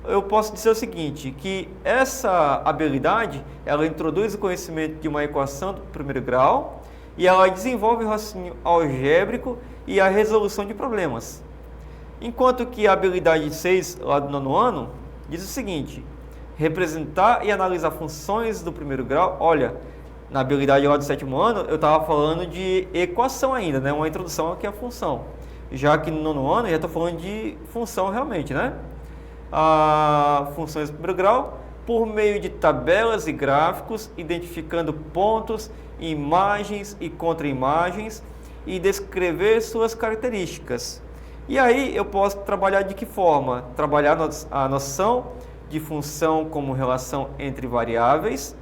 [SPEAKER 2] eu posso dizer o seguinte, que essa habilidade, ela introduz o conhecimento de uma equação do primeiro grau e ela desenvolve o raciocínio algébrico e a resolução de problemas. Enquanto que a habilidade 6, lá do 9º ano, diz o seguinte, representar e analisar funções do primeiro grau. Olha, na habilidade lá do 7º ano, eu estava falando de equação ainda, né? Uma introdução aqui à função. Já que no 9º ano, eu já estou falando de função realmente, né? Funções do primeiro grau, por meio de tabelas e gráficos, identificando pontos, imagens e contra-imagens e descrever suas características. E aí eu posso trabalhar de que forma? Trabalhar a noção de função como relação entre variáveis.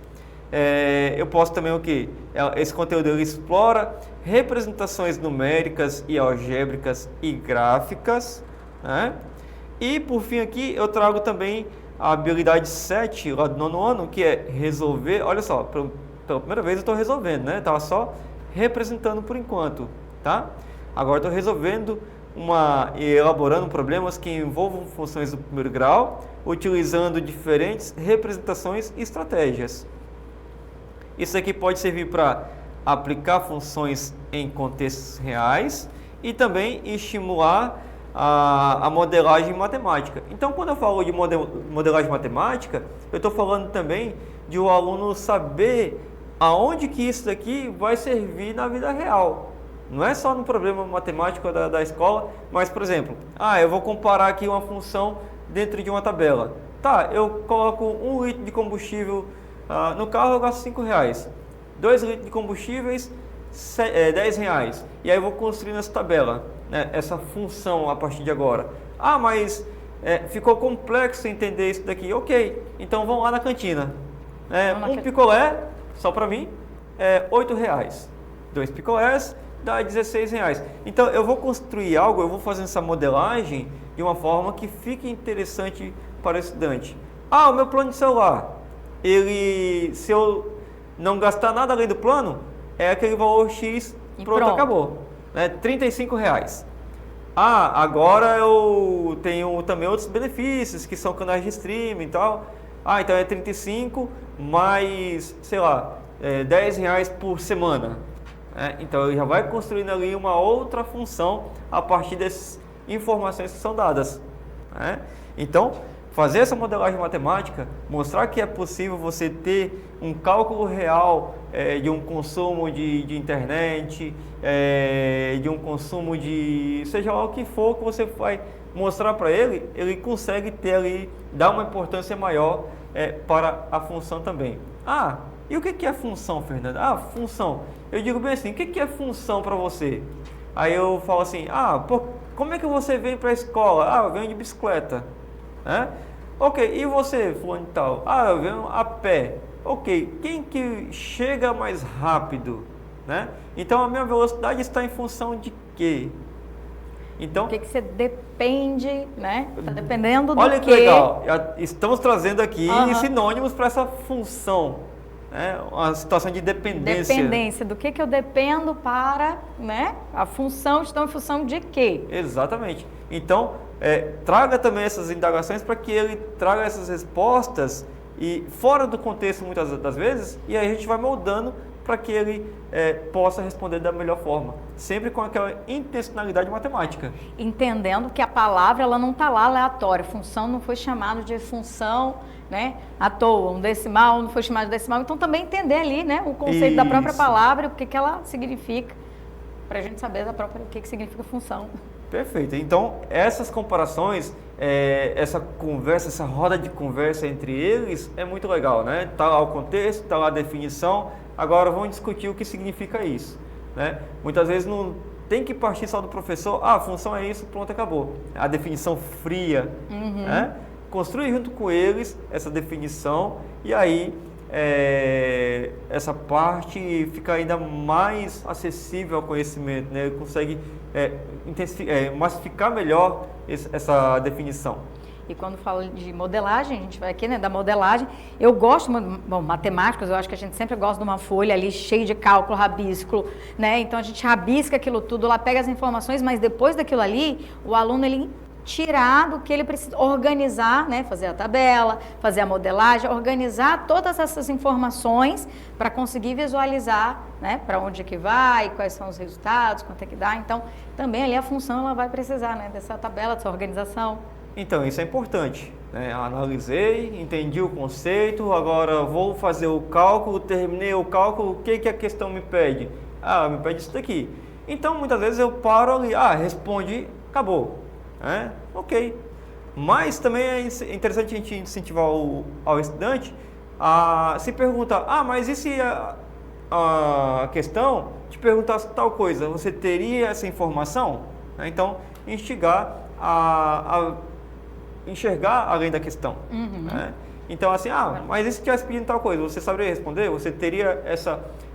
[SPEAKER 2] Eu posso também o que? Esse conteúdo ele explora representações numéricas e algébricas e gráficas, né? E por fim aqui eu trago também a habilidade 7 lá do 9º ano, que é resolver. Olha só, pela primeira vez eu estou resolvendo, né? Estava só representando por enquanto, tá? Agora estou resolvendo e elaborando problemas que envolvam funções do primeiro grau, utilizando diferentes representações e estratégias. Isso aqui pode servir para aplicar funções em contextos reais e também estimular a modelagem matemática. Então, quando eu falo de modelagem matemática, eu estou falando também de o aluno saber aonde que isso daqui vai servir na vida real. Não é só no problema matemático da escola, mas, por exemplo, eu vou comparar aqui uma função dentro de uma tabela. Tá, eu coloco 1 litro de combustível no carro, eu gasto R$5. 2 litros de combustíveis, R$10. E aí eu vou construindo essa tabela, né, essa função a partir de agora. Mas ficou complexo entender isso daqui. Ok, então vamos lá na cantina. Picolé, só para mim, R$8. 2 picolés dá R$16. Então eu vou construir algo, eu vou fazer essa modelagem de uma forma que fique interessante para o estudante. O meu plano de celular, se eu não gastar nada além do plano, é aquele valor X, pronto, acabou. R$35. agora eu tenho também outros benefícios, que são canais de streaming e tal. Então é 35 mais, sei lá, R$ 10 por semana. Então ele já vai construindo ali uma outra função a partir dessas informações que são dadas. Então, fazer essa modelagem matemática, mostrar que é possível você ter um cálculo real de um consumo de internet, de um consumo de seja lá o que for que você vai mostrar para ele, ele consegue ter ali, dar uma importância maior para a função também. E o que é função, Fernanda? Função. Eu digo bem assim, o que é função para você? Aí eu falo assim, como é que você vem para a escola? Eu venho de bicicleta. Ok, e você, fulano e tal? Eu venho a pé. Ok, quem que chega mais rápido? Então a minha velocidade está em função de quê? Então,
[SPEAKER 1] o que você depende, Está dependendo do
[SPEAKER 2] olha que legal, estamos trazendo aqui sinônimos para essa função, uma situação de dependência.
[SPEAKER 1] Dependência, do que eu dependo para, a função, estão em função de quê?
[SPEAKER 2] Exatamente. Então, traga também essas indagações para que ele traga essas respostas e fora do contexto muitas das vezes, e aí a gente vai moldando para que ele possa responder da melhor forma, sempre com aquela intencionalidade matemática. Entendendo
[SPEAKER 1] que a palavra ela não está lá aleatória, função não foi chamado de função, à toa, um decimal não foi chamado de decimal, então também entender ali, o conceito da própria palavra, o que ela significa, para a gente saber o que significa função.
[SPEAKER 2] Perfeito. Então, essas comparações, essa conversa, essa roda de conversa entre eles é muito legal, Tá lá o contexto, tá lá a definição, agora vamos discutir o que significa isso, Muitas vezes não tem que partir só do professor, a função é isso, pronto, acabou. A definição fria, Construir junto com eles essa definição e aí essa parte fica ainda mais acessível ao conhecimento, Ele consegue massificar melhor essa definição.
[SPEAKER 1] E quando fala de modelagem, a gente vai aqui, da modelagem, eu gosto, matemáticos, eu acho que a gente sempre gosta de uma folha ali cheia de cálculo, rabisco, Então a gente rabisca aquilo tudo, lá pega as informações, mas depois daquilo ali, o aluno, ele tirar do que ele precisa, organizar, fazer a tabela, fazer a modelagem, organizar todas essas informações para conseguir visualizar, para onde é que vai, quais são os resultados, quanto é que dá. Então, também ali a função ela vai precisar, dessa tabela, dessa organização.
[SPEAKER 2] Então, isso é importante, Analisei, entendi o conceito, agora vou fazer o cálculo, terminei o cálculo, o que a questão me pede? Me pede isso daqui. Então, muitas vezes eu paro ali, responde, acabou. Ok. Mas também é interessante a gente incentivar ao estudante a se perguntar, mas e se a questão te perguntasse tal coisa, você teria essa informação? Então, instigar a enxergar além da questão. Então, assim, mas e se tivesse pedindo tal coisa, você saberia responder? Você teria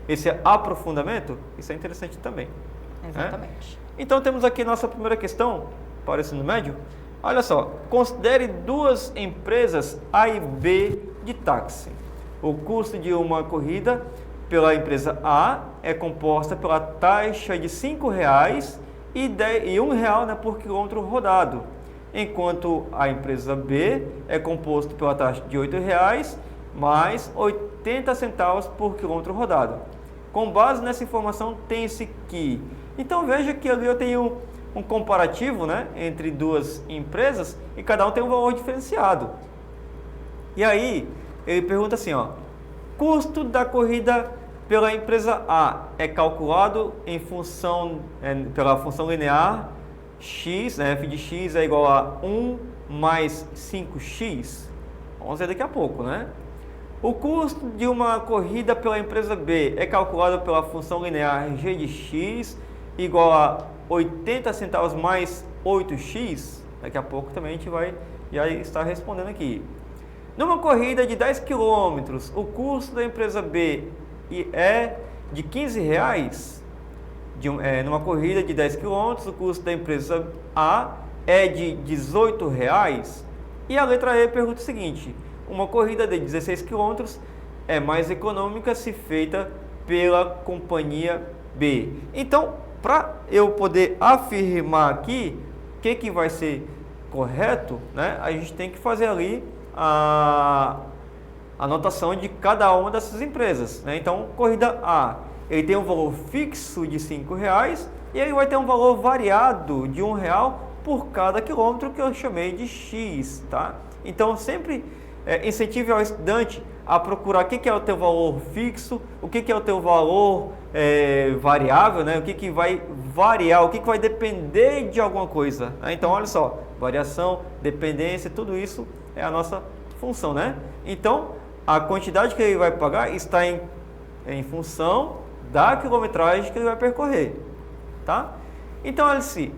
[SPEAKER 2] esse aprofundamento? Isso é interessante também.
[SPEAKER 1] Exatamente.
[SPEAKER 2] Então, temos aqui nossa primeira questão para o ensino médio. Olha só, considere duas empresas A e B de táxi. O custo de uma corrida pela empresa A é composta pela taxa de R$ 5,00 e R$ 1,00 por quilômetro rodado, enquanto a empresa B é composta pela taxa de R$ 8,00 mais 80 centavos por quilômetro rodado. Com base nessa informação, tem-se que... Então, veja que ali eu tenho um comparativo, entre duas empresas e cada um tem um valor diferenciado. E aí, ele pergunta assim, custo da corrida pela empresa A é calculado em função, pela função linear x, f de x é igual a 1 mais 5x. Vamos ver daqui a pouco, O custo de uma corrida pela empresa B é calculado pela função linear g de x igual a 80 centavos mais 8x, daqui a pouco também a gente vai já estar respondendo aqui. Numa corrida de 10 km, o custo da empresa B é de R$ 15,00. Numa corrida de 10 km, o custo da empresa A é de R$ 18,00. E a letra E pergunta o seguinte, uma corrida de 16 km é mais econômica se feita pela companhia B. Então, para eu poder afirmar aqui, que vai ser correto, né? A gente tem que fazer ali a anotação de cada uma dessas empresas, né? Então, corrida A, ele tem um valor fixo de R$5 e ele vai ter um valor variado de R$1 por cada quilômetro que eu chamei de X, tá? Então, sempre incentive ao estudante a procurar o que é o teu valor fixo, o que é o teu valor variável, né? O que vai variar, o que vai depender de alguma coisa, né? Então, olha só, variação, dependência, tudo isso é a nossa função, né? Então, a quantidade que ele vai pagar está em função da quilometragem que ele vai percorrer, tá? Então, olha se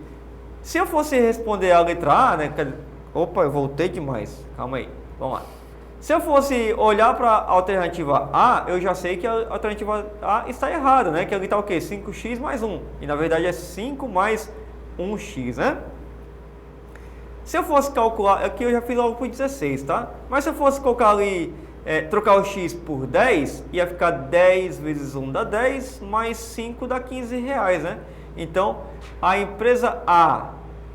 [SPEAKER 2] eu fosse responder a letra A, né? Opa, eu voltei demais, calma aí, vamos lá. Se eu fosse olhar para a alternativa A, eu já sei que a alternativa A está errada, né? Que ali está o quê? 5x mais 1. E na verdade é 5 mais 1x, né? Se eu fosse calcular, aqui eu já fiz logo por 16, tá? Mas se eu fosse colocar ali, trocar o x por 10, ia ficar 10 vezes 1 dá 10, mais 5 dá R$15, né? Então, a empresa A,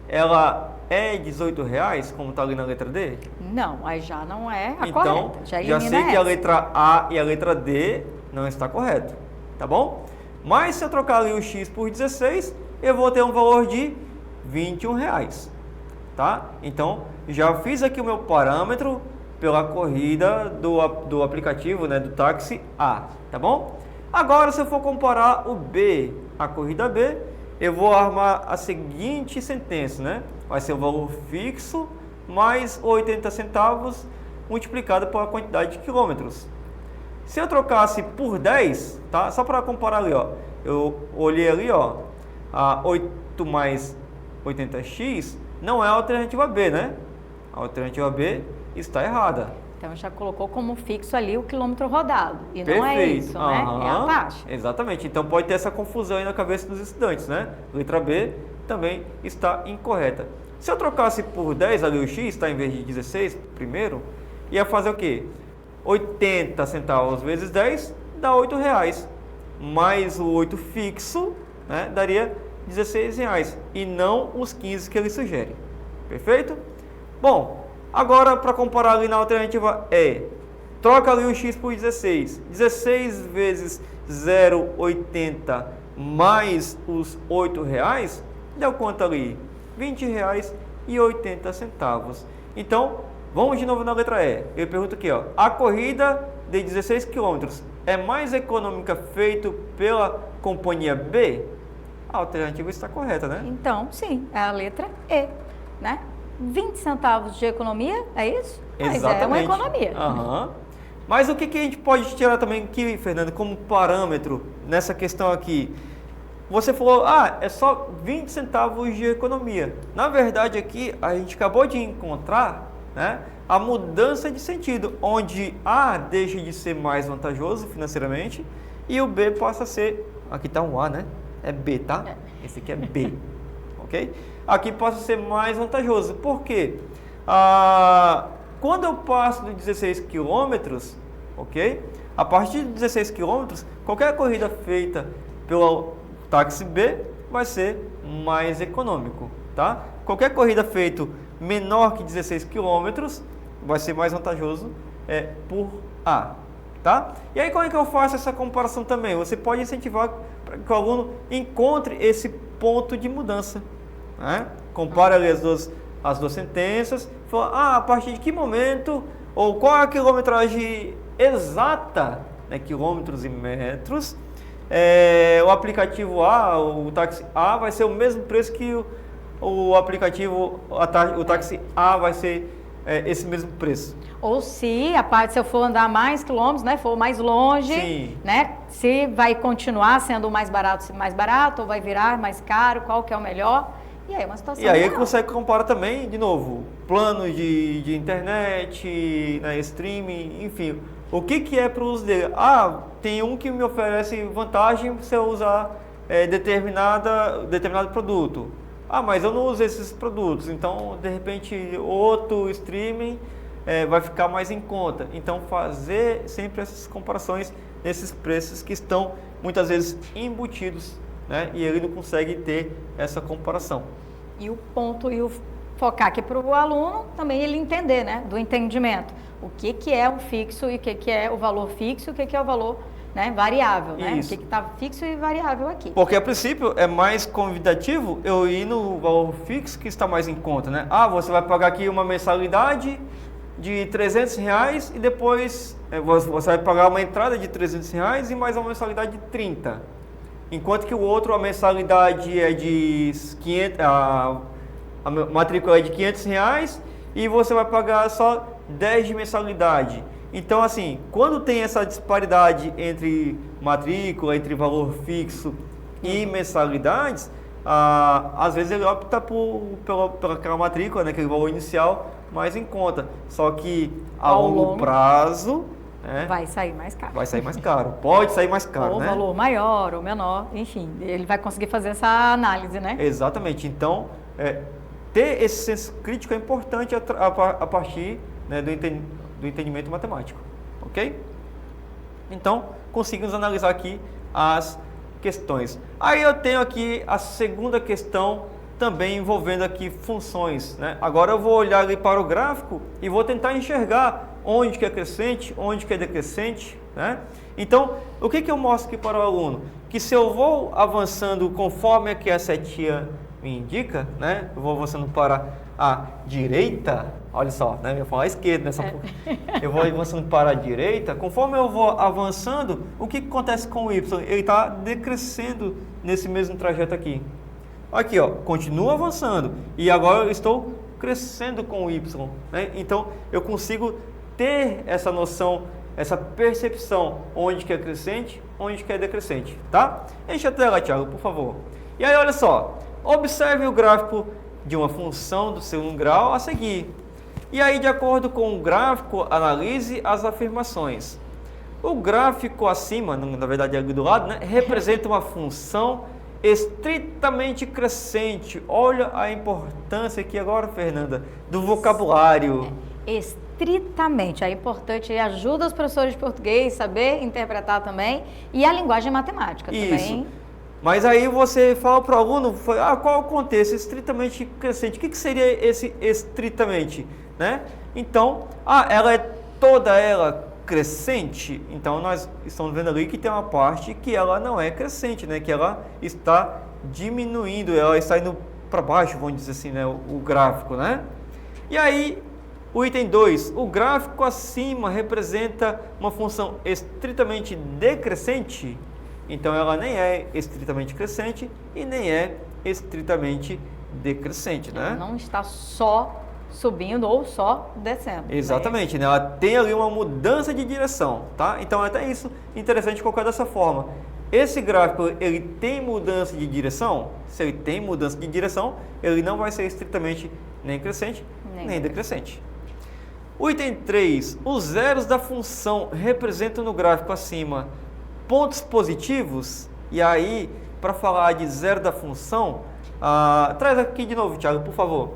[SPEAKER 2] ela é R$18, como está ali na letra D?
[SPEAKER 1] Não, aí já não é a
[SPEAKER 2] então,
[SPEAKER 1] correta.
[SPEAKER 2] Já sei que a letra A e a letra D não está correto, tá bom? Mas se eu trocar ali o x por 16, eu vou ter um valor de R$21, tá? Então, já fiz aqui o meu parâmetro pela corrida do aplicativo, né, do táxi A, tá bom? Agora, se eu for comparar o B, a corrida B, eu vou armar a seguinte sentença, né? Vai ser o valor fixo mais 80 centavos multiplicado pela quantidade de quilômetros. Se eu trocasse por 10, tá? Só para comparar ali, ó. Eu olhei ali, ó, a 8 mais 80x não é a alternativa B, né? A alternativa B está errada.
[SPEAKER 1] Então já colocou como fixo ali o quilômetro rodado. E
[SPEAKER 2] Perfeito.
[SPEAKER 1] Não é isso, né? É a taxa.
[SPEAKER 2] Exatamente. Então pode ter essa confusão aí na cabeça dos estudantes, né? Letra B também está incorreta. Se eu trocasse por 10 ali o x, tá, em vez de 16 primeiro, ia fazer o quê? 80 centavos vezes 10 dá R$8. Mais o 8 fixo, né, daria R$16. E não os 15 que ele sugere. Perfeito? Bom, agora para comparar ali na alternativa E, troca ali o x por 16. 16 vezes 0,80 mais os R$8 deu quanto ali? R$20,80. Então, vamos de novo na letra E. Eu pergunto aqui, ó, a corrida de 16 km é mais econômica feita pela companhia B? A alternativa está correta, né?
[SPEAKER 1] Então, sim, é a letra E, né? 20 centavos de economia, é isso?
[SPEAKER 2] Exatamente.
[SPEAKER 1] Mas é uma economia.
[SPEAKER 2] Uhum. Mas o que a gente pode tirar também aqui, Fernando, como parâmetro nessa questão aqui? Você falou, é só 20 centavos de economia. Na verdade, aqui a gente acabou de encontrar, né, a mudança de sentido, onde A deixa de ser mais vantajoso financeiramente e o B passa a ser, aqui está um A, né? É B, tá? Esse aqui é B, ok? Aqui passa a ser mais vantajoso. Por quê? Quando eu passo de 16 quilômetros, ok? A partir de 16 quilômetros, qualquer corrida feita pelo táxi B vai ser mais econômico, tá? Qualquer corrida feita menor que 16 quilômetros vai ser mais vantajoso por A, tá? E aí como é que eu faço essa comparação também? Você pode incentivar para que o aluno encontre esse ponto de mudança, né? Compara ali as duas sentenças, fala, a partir de que momento ou qual é a quilometragem exata, né, quilômetros e metros, o aplicativo A, o táxi A vai ser o mesmo preço que o aplicativo, o táxi A vai ser esse mesmo preço.
[SPEAKER 1] Ou se eu for andar mais quilômetros, né, for mais longe,
[SPEAKER 2] sim,
[SPEAKER 1] né, se vai continuar sendo mais barato ou vai virar mais caro, qual que é o melhor? E aí é uma situação.
[SPEAKER 2] E aí você consegue comparar também, de novo, planos de internet, né, streaming, enfim. O que é para o uso dele? Tem um que me oferece vantagem se eu usar determinado produto. Mas eu não uso esses produtos, então de repente outro streaming vai ficar mais em conta. Então fazer sempre essas comparações nesses preços que estão muitas vezes embutidos, né? E ele não consegue ter essa comparação.
[SPEAKER 1] E o ponto, focar aqui para o aluno também ele entender, né, do entendimento. O que é o fixo e o que é o valor fixo e o que é o valor, né, variável, né?
[SPEAKER 2] Isso.
[SPEAKER 1] O que está fixo e variável aqui.
[SPEAKER 2] Porque a princípio é mais convidativo eu ir no valor fixo que está mais em conta, né? Ah, você vai pagar aqui uma mensalidade de R$300 e depois você vai pagar uma entrada de R$300 e mais uma mensalidade de 30. Enquanto que o outro, a mensalidade é de 500, a matrícula é de R$500 e você vai pagar só 10 de mensalidade. Então, assim, quando tem essa disparidade entre matrícula, entre valor fixo e mensalidades, às vezes ele opta pela aquela matrícula, né, aquele valor inicial, mais em conta. Só que a longo prazo, né,
[SPEAKER 1] vai sair mais caro.
[SPEAKER 2] Vai sair mais caro. Pode sair mais caro,
[SPEAKER 1] ou
[SPEAKER 2] né?
[SPEAKER 1] valor maior ou menor, enfim, ele vai conseguir fazer essa análise, né?
[SPEAKER 2] Exatamente. Então, ter esse senso crítico é importante a partir, né, do entendimento matemático, ok? Então, conseguimos analisar aqui as questões. Aí eu tenho aqui a segunda questão, também envolvendo aqui funções, né? Agora eu vou olhar ali para o gráfico e vou tentar enxergar onde que é crescente, onde que é decrescente, né? Então, o que eu mostro aqui para o aluno? Que se eu vou avançando conforme aqui a setinha me indica, né? Eu vou avançando para a direita, olha só, né? Eu ia falar a esquerda nessa Eu vou avançando para a direita, conforme eu vou avançando, o que acontece com o Y? Ele está decrescendo nesse mesmo trajeto aqui. Aqui, ó, continua avançando e agora eu estou crescendo com o Y, né? Então, eu consigo ter essa noção, essa percepção, onde que é crescente, onde que é decrescente, tá? Enche a tela, Thiago, por favor. E aí, olha só, observe o gráfico de uma função do segundo grau a seguir. E aí, de acordo com o gráfico, analise as afirmações. O gráfico acima, na verdade ali do lado, né, representa uma função estritamente crescente. Olha a importância aqui agora, Fernanda, do vocabulário.
[SPEAKER 1] Estritamente, é importante e ajuda os professores de português a saber interpretar também e a linguagem matemática
[SPEAKER 2] Isso.
[SPEAKER 1] também.
[SPEAKER 2] Mas aí você fala para o aluno, qual é o contexto? Estritamente crescente. O que seria esse estritamente? Né? Então, ela é toda ela crescente? Então, nós estamos vendo ali que tem uma parte que ela não é crescente, né? Que ela está diminuindo, ela está indo para baixo, vamos dizer assim, né? O gráfico, né? E aí, o item 2, o gráfico acima representa uma função estritamente decrescente? Então, ela nem é estritamente crescente e nem é estritamente decrescente, né?
[SPEAKER 1] Ela não está só subindo ou só descendo.
[SPEAKER 2] Exatamente, né? Ela tem ali uma mudança de direção, tá? Então, até isso interessante colocar dessa forma. Esse gráfico, ele tem mudança de direção? Se ele tem mudança de direção, ele não vai ser estritamente nem crescente, nem decrescente. O item 3, os zeros da função representam no gráfico acima pontos positivos. E aí, para falar de zero da função, traz aqui de novo, Thiago, por favor.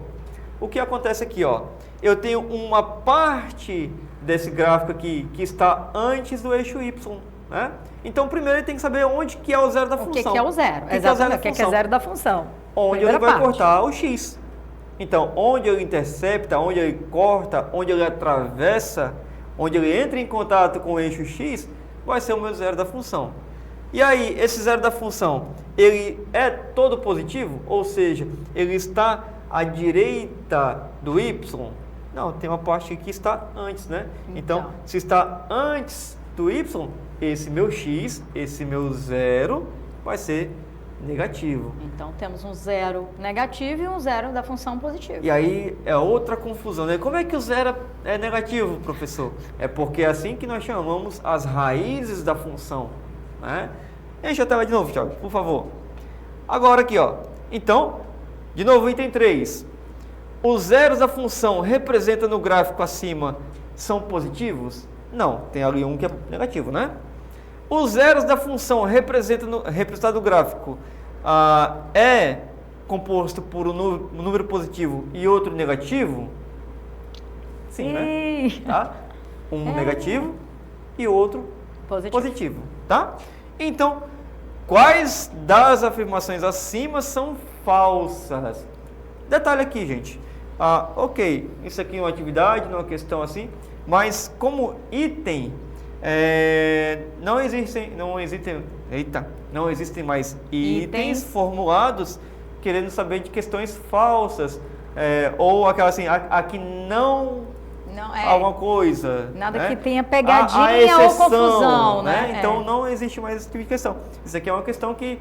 [SPEAKER 2] O que acontece aqui, ó? Eu tenho uma parte desse gráfico aqui que está antes do eixo Y, né? Então, primeiro ele tem que saber onde que é o zero da função.
[SPEAKER 1] O que é o zero? Exatamente, o que é zero da função.
[SPEAKER 2] Onde ele vai cortar o X. Então, onde ele intercepta, onde ele corta, onde ele atravessa, onde ele entra em contato com o eixo X, vai ser o meu zero da função. E aí, esse zero da função, ele é todo positivo? Ou seja, ele está à direita do Y? Não, tem uma parte que está antes, né? Então, se está antes do Y, esse meu X, esse meu zero, vai ser negativo.
[SPEAKER 1] Então, temos um zero negativo e um zero da função positiva.
[SPEAKER 2] E aí é outra confusão, né? Como é que o zero é negativo, professor? É porque é assim que nós chamamos as raízes da função, né? Enche a tela de novo, Thiago, por favor. Agora aqui, ó. Então, de novo, item 3. Os zeros da função representam no gráfico acima são positivos? Não, tem ali um que é negativo, né? Os zeros da função representado no gráfico é composto por um número positivo e outro negativo? Sim, né? Tá? Um negativo e outro positivo, tá? Então, quais das afirmações acima são falsas? detalhe aqui, gente. Ok, isso aqui é uma atividade, não é uma questão assim, mas como item, não existem mais itens formulados querendo saber de questões falsas, ou aquela assim, aqui não alguma coisa.
[SPEAKER 1] Nada,
[SPEAKER 2] né?
[SPEAKER 1] que tenha pegadinha ou confusão, né?
[SPEAKER 2] Então não existe mais esse tipo de questão. Isso aqui é uma questão que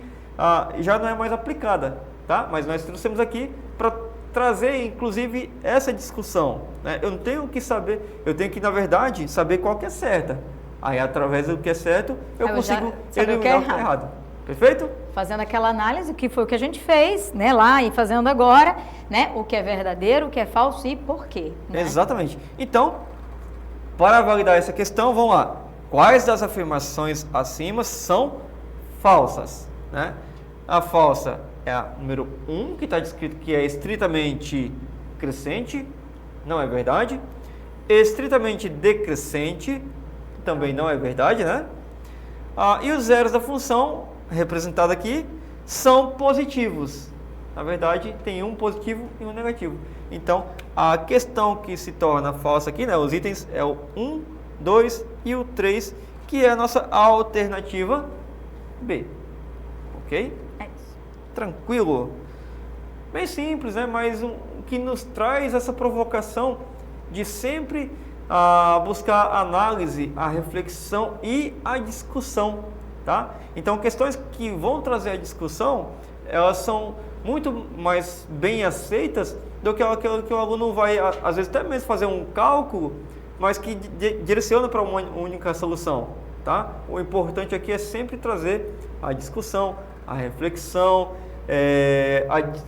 [SPEAKER 2] já não é mais aplicada, tá? Mas nós trouxemos aqui para trazer, inclusive, essa discussão, né? Eu não tenho que saber, eu tenho que, na verdade, saber qual que é certa. Aí, através do que é certo, eu consigo eliminar o que é errado. Perfeito?
[SPEAKER 1] Fazendo aquela análise, que foi o que a gente fez, né, lá e fazendo agora, né, o que é verdadeiro, o que é falso e por quê. Né?
[SPEAKER 2] Exatamente. Então, para validar essa questão, vamos lá. Quais das afirmações acima são falsas? Né? A falsa é a número 1, que está descrito que é estritamente crescente, não é verdade. Estritamente decrescente, também não é verdade, né? E os zeros da função, representado aqui, são positivos. Na verdade, tem um positivo e um negativo. Então, a questão que se torna falsa aqui, né? Os itens é o 1, 2 e o 3, que é a nossa alternativa B. Ok?
[SPEAKER 1] É isso.
[SPEAKER 2] Tranquilo? Bem simples, né? Mas o que nos traz essa provocação de sempre buscar a análise, a reflexão e a discussão, tá? Então, questões que vão trazer a discussão, elas são muito mais bem aceitas do que aquilo que o aluno vai, às vezes, até mesmo fazer um cálculo, mas que direciona para uma única solução, tá? O importante aqui é sempre trazer a discussão, a reflexão,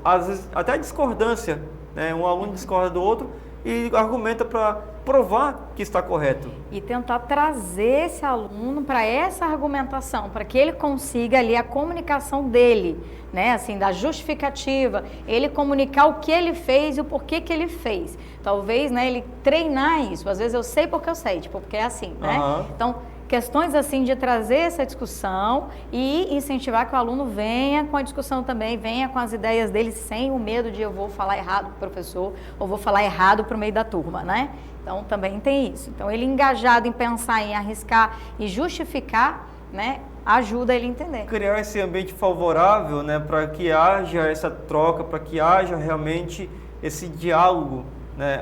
[SPEAKER 2] às vezes até a discordância, né? Um aluno discorda do outro e argumenta para provar que está correto.
[SPEAKER 1] E tentar trazer esse aluno para essa argumentação, para que ele consiga ali a comunicação dele, né, assim, da justificativa, ele comunicar o que ele fez e o porquê que ele fez. Talvez, né, ele treinar isso. Às vezes eu sei porque eu sei, tipo, porque é assim, né? Então, questões assim de trazer essa discussão e incentivar que o aluno venha com a discussão também, venha com as ideias dele sem o medo de eu vou falar errado para o professor ou vou falar errado para o meio da turma, né? Então também tem isso. Então ele engajado em pensar, em arriscar e justificar, né, ajuda ele a entender.
[SPEAKER 2] Criar esse ambiente favorável, né, para que haja essa troca, para que haja realmente esse diálogo, né?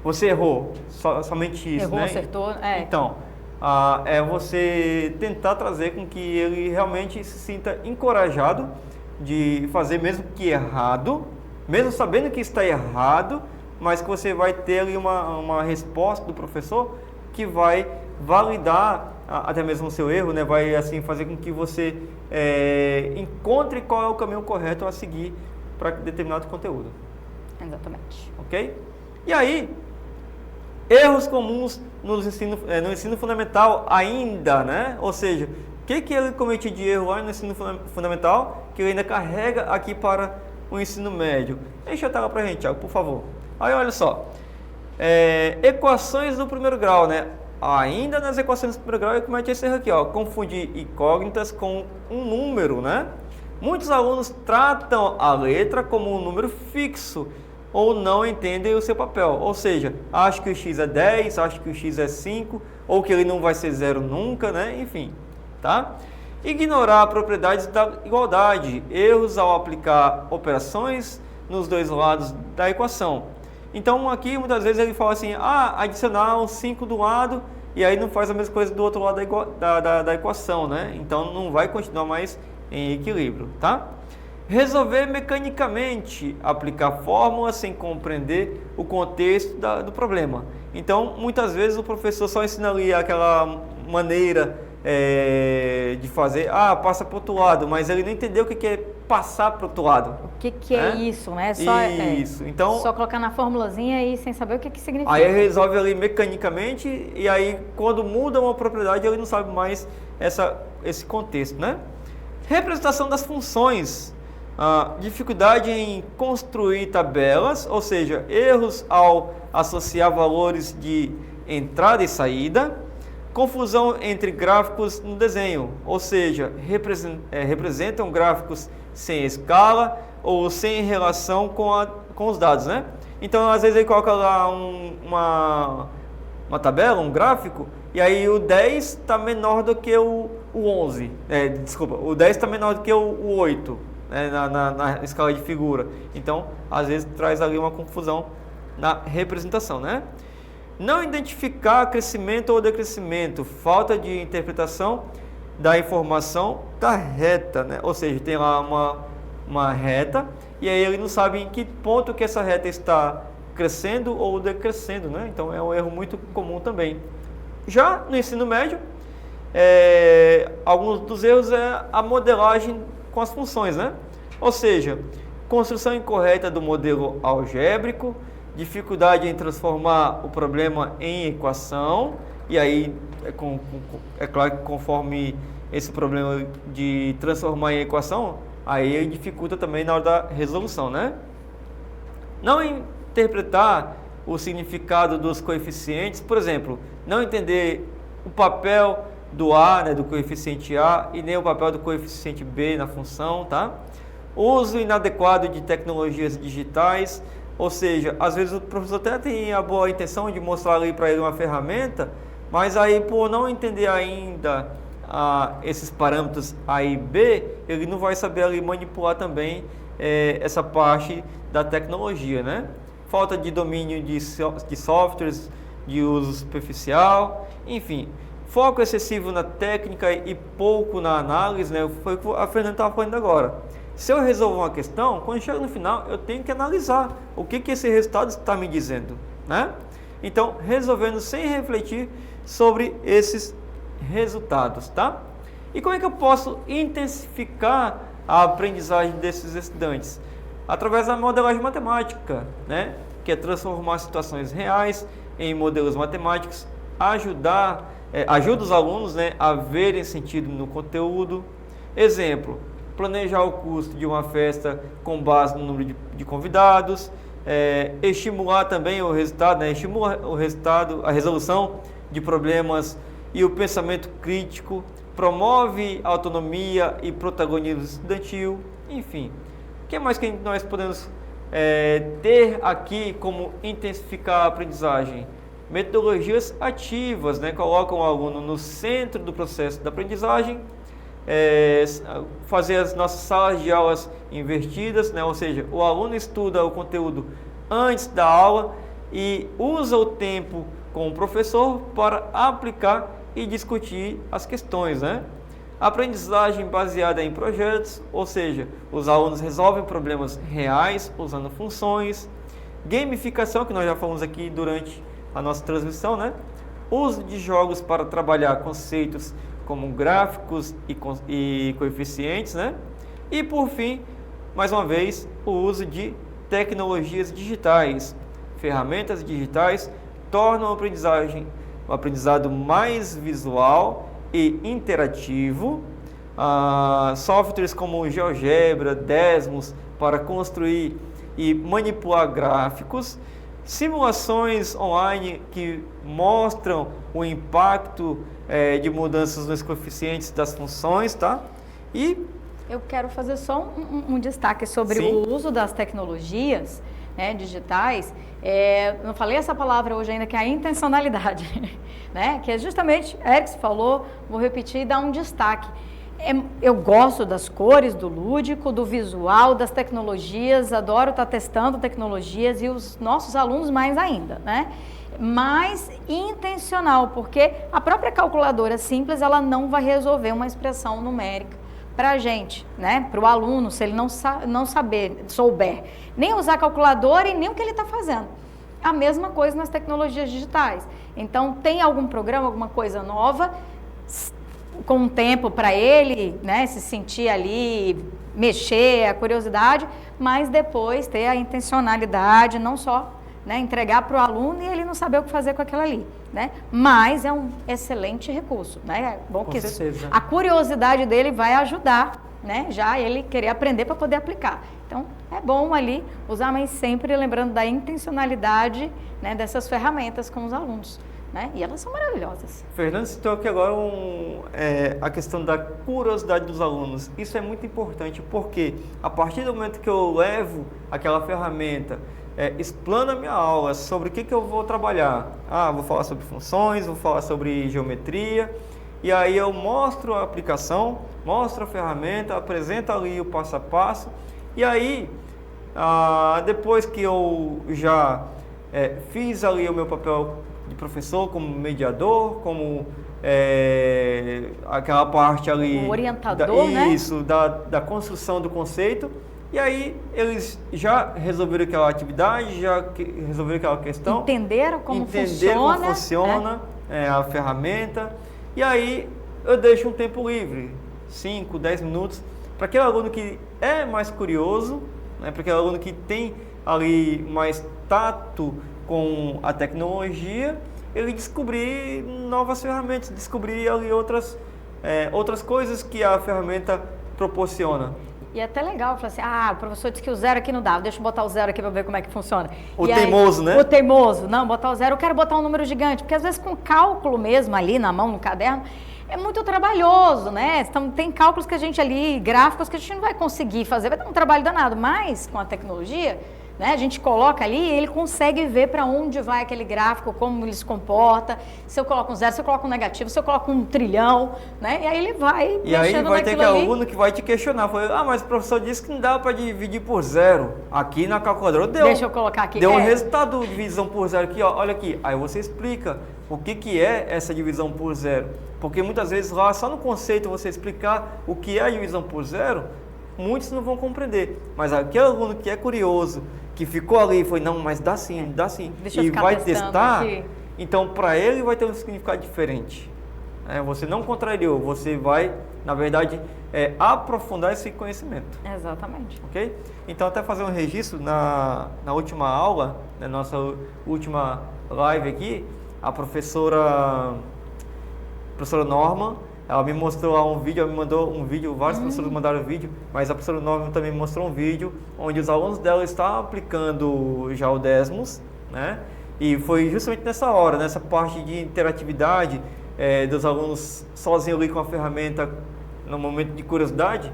[SPEAKER 2] Você errou, somente isso,
[SPEAKER 1] errou,
[SPEAKER 2] né?
[SPEAKER 1] Acertou,
[SPEAKER 2] Então, é você tentar trazer com que ele realmente se sinta encorajado de fazer mesmo que errado, mesmo sabendo que está errado, mas que você vai ter ali uma resposta do professor que vai validar até mesmo o seu erro, né? Vai assim fazer com que você encontre qual é o caminho correto a seguir para determinado conteúdo.
[SPEAKER 1] Exatamente.
[SPEAKER 2] Ok? E aí, erros comuns no ensino fundamental ainda, né? Ou seja, o que ele cometeu de erro lá no ensino fundamental que ele ainda carrega aqui para o ensino médio? Deixa eu tela para a gente, Thiago, por favor. Aí, olha só. Equações do primeiro grau, né? Ainda nas equações do primeiro grau, eu cometi esse erro aqui, ó. Confundir incógnitas com um número, né? Muitos alunos tratam a letra como um número fixo ou não entendem o seu papel. Ou seja, acho que o x é 10, acho que o x é 5, ou que ele não vai ser zero nunca, né? Enfim, tá? Ignorar propriedades da igualdade, erros ao aplicar operações nos dois lados da equação. Então, aqui, muitas vezes, ele fala assim, adicionar um 5 do lado, e aí não faz a mesma coisa do outro lado da equação, né? Então, não vai continuar mais em equilíbrio, tá? Resolver mecanicamente, aplicar fórmulas sem compreender o contexto do problema. Então, muitas vezes o professor só ensina ali aquela maneira de fazer, passa para o outro lado, mas ele não entendeu o que é passar para o outro lado.
[SPEAKER 1] O que é isso, né?
[SPEAKER 2] Isso. Então,
[SPEAKER 1] só colocar na formulazinha e sem saber o que significa.
[SPEAKER 2] Aí ele resolve ali mecanicamente e aí quando muda uma propriedade ele não sabe mais esse contexto, né? Representação das funções. Dificuldade em construir tabelas, ou seja, erros ao associar valores de entrada e saída. Confusão entre gráficos no desenho, ou seja, representam gráficos sem escala ou sem relação com os dados, né? Então, às vezes ele coloca lá uma tabela, um gráfico, e aí o 10 está menor do que o 11. O 10 está menor do que o 8, né, na escala de figura. Então, às vezes traz ali uma confusão na representação, né? Não identificar crescimento ou decrescimento, falta de interpretação da informação da reta, né? Ou seja, tem lá uma reta e aí ele não sabe em que ponto que essa reta está crescendo ou decrescendo, né? Então é um erro muito comum também. Já no ensino médio, alguns dos erros é a modelagem com as funções, né? Ou seja, construção incorreta do modelo algébrico, dificuldade em transformar o problema em equação, e aí é claro que conforme esse problema de transformar em equação, aí ele dificulta também na hora da resolução, né? Não interpretar o significado dos coeficientes, por exemplo, não entender o papel do A, né, do coeficiente A, e nem o papel do coeficiente B na função, tá? Uso inadequado de tecnologias digitais, ou seja, às vezes o professor até tem a boa intenção de mostrar ali para ele uma ferramenta, mas aí por não entender ainda esses parâmetros A e B, ele não vai saber ali manipular também essa parte da tecnologia, né? Falta de domínio de softwares, de uso superficial, enfim, foco excessivo na técnica e pouco na análise, né? Foi o que a Fernanda estava falando agora. Se eu resolvo uma questão, quando chega no final, eu tenho que analisar o que esse resultado está me dizendo, né? Então, resolvendo sem refletir sobre esses resultados, tá? E como é que eu posso intensificar a aprendizagem desses estudantes? Através da modelagem matemática, né? Que é transformar situações reais em modelos matemáticos, ajuda os alunos, né, a verem sentido no conteúdo. Exemplo: planejar o custo de uma festa com base no número de convidados, estimular também o resultado, né? Estimula o resultado, a resolução de problemas e o pensamento crítico, promove a autonomia e protagonismo estudantil, enfim. O que mais que nós podemos ter aqui como intensificar a aprendizagem? Metodologias ativas, né? Colocam o aluno no centro do processo da aprendizagem, fazer as nossas salas de aulas invertidas, né? Ou seja, o aluno estuda o conteúdo antes da aula e usa o tempo com o professor para aplicar e discutir as questões, né? Aprendizagem baseada em projetos, ou seja, os alunos resolvem problemas reais usando funções. Gamificação, que nós já falamos aqui durante a nossa transmissão, né? Uso de jogos para trabalhar conceitos como gráficos e coeficientes, né? E por fim, mais uma vez, o uso de tecnologias digitais. Ferramentas digitais tornam o aprendizado mais visual e interativo. Softwares como o GeoGebra, Desmos para construir e manipular gráficos. Simulações online que mostram o impacto de mudanças nos coeficientes das funções, tá? E
[SPEAKER 1] eu quero fazer só um destaque sobre
[SPEAKER 2] Sim.
[SPEAKER 1] o uso das tecnologias, né, digitais. Não falei essa palavra hoje ainda, que é a intencionalidade, né? Que é justamente, Erickson falou, vou repetir e dar um destaque. Eu gosto das cores, do lúdico, do visual, das tecnologias, adoro estar testando tecnologias e os nossos alunos mais ainda, né? Mas intencional, porque a própria calculadora simples, ela não vai resolver uma expressão numérica para a gente, né? Para o aluno, se ele não souber nem usar a calculadora e nem o que ele está fazendo. A mesma coisa nas tecnologias digitais. Então, tem algum programa, alguma coisa nova, com um tempo para ele, né, se sentir ali, mexer, a curiosidade, mas depois ter a intencionalidade, não só, né, entregar para o aluno e ele não saber o que fazer com aquilo ali, né? Mas é um excelente recurso, né? É bom
[SPEAKER 2] Com
[SPEAKER 1] que
[SPEAKER 2] certeza.
[SPEAKER 1] a curiosidade dele vai ajudar, né, já ele querer aprender para poder aplicar. Então, é bom ali usar, mas sempre lembrando da intencionalidade, né, dessas ferramentas com os alunos, né? E elas são maravilhosas.
[SPEAKER 2] Fernando citou aqui agora a questão da curiosidade dos alunos. Isso é muito importante porque a partir do momento que eu levo aquela ferramenta, explano a minha aula sobre o que eu vou trabalhar. Vou falar sobre funções, vou falar sobre geometria, e aí eu mostro a aplicação, mostro a ferramenta, apresento ali o passo a passo, e aí depois que eu já fiz ali o meu papel de professor, como mediador, como aquela parte ali...
[SPEAKER 1] O orientador, né?
[SPEAKER 2] Isso, da construção do conceito. E aí eles já resolveram aquela atividade, já resolveram aquela questão.
[SPEAKER 1] Entenderam como
[SPEAKER 2] funciona a ferramenta. E aí eu deixo um tempo livre, 5, 10 minutos, para aquele aluno que é mais curioso, né, para aquele aluno que tem ali mais tato com a tecnologia, ele descobrir novas ferramentas, descobrir ali outras coisas que a ferramenta proporciona.
[SPEAKER 1] E é até legal, falar assim, o professor disse que o zero aqui não dá, deixa eu botar o zero aqui para ver como é que funciona.
[SPEAKER 2] O teimoso, né?
[SPEAKER 1] O teimoso, não, botar o zero, eu quero botar um número gigante, porque às vezes com cálculo mesmo ali na mão, no caderno, é muito trabalhoso, né? Então, tem cálculos que a gente ali, gráficos que a gente não vai conseguir fazer, vai dar um trabalho danado, mas com a tecnologia, né, a gente coloca ali e ele consegue ver para onde vai aquele gráfico, como ele se comporta, se eu coloco um zero, se eu coloco um negativo, se eu coloco um trilhão, né? E aí ele vai
[SPEAKER 2] E aí vai ter aluno que vai te questionar, mas o professor disse que não dá para dividir por zero. Aqui na calculadora deu.
[SPEAKER 1] Deixa eu colocar aqui.
[SPEAKER 2] Deu um resultado de divisão por zero aqui, ó, olha aqui. Aí você explica o que é essa divisão por zero. Porque muitas vezes lá, só no conceito, você explicar o que é a divisão por zero, muitos não vão compreender. Mas aquele aluno que é curioso, que ficou ali e foi, não, mas dá sim,
[SPEAKER 1] Deixa eu
[SPEAKER 2] e
[SPEAKER 1] ficar
[SPEAKER 2] vai testar,
[SPEAKER 1] aqui.
[SPEAKER 2] Então para ele vai ter um significado diferente. Você não contrariou, você vai, na verdade, aprofundar esse conhecimento.
[SPEAKER 1] Exatamente.
[SPEAKER 2] Ok? Então, até fazer um registro, na última aula, na nossa última live aqui, a professora Norma, ela me mostrou lá um vídeo, ela me mandou um vídeo, vários professores mandaram vídeo, mas a professora Norma também me mostrou um vídeo onde os alunos dela estavam aplicando já o Desmos, né? E foi justamente nessa hora, nessa parte de interatividade, dos alunos sozinhos ali com a ferramenta, no momento de curiosidade,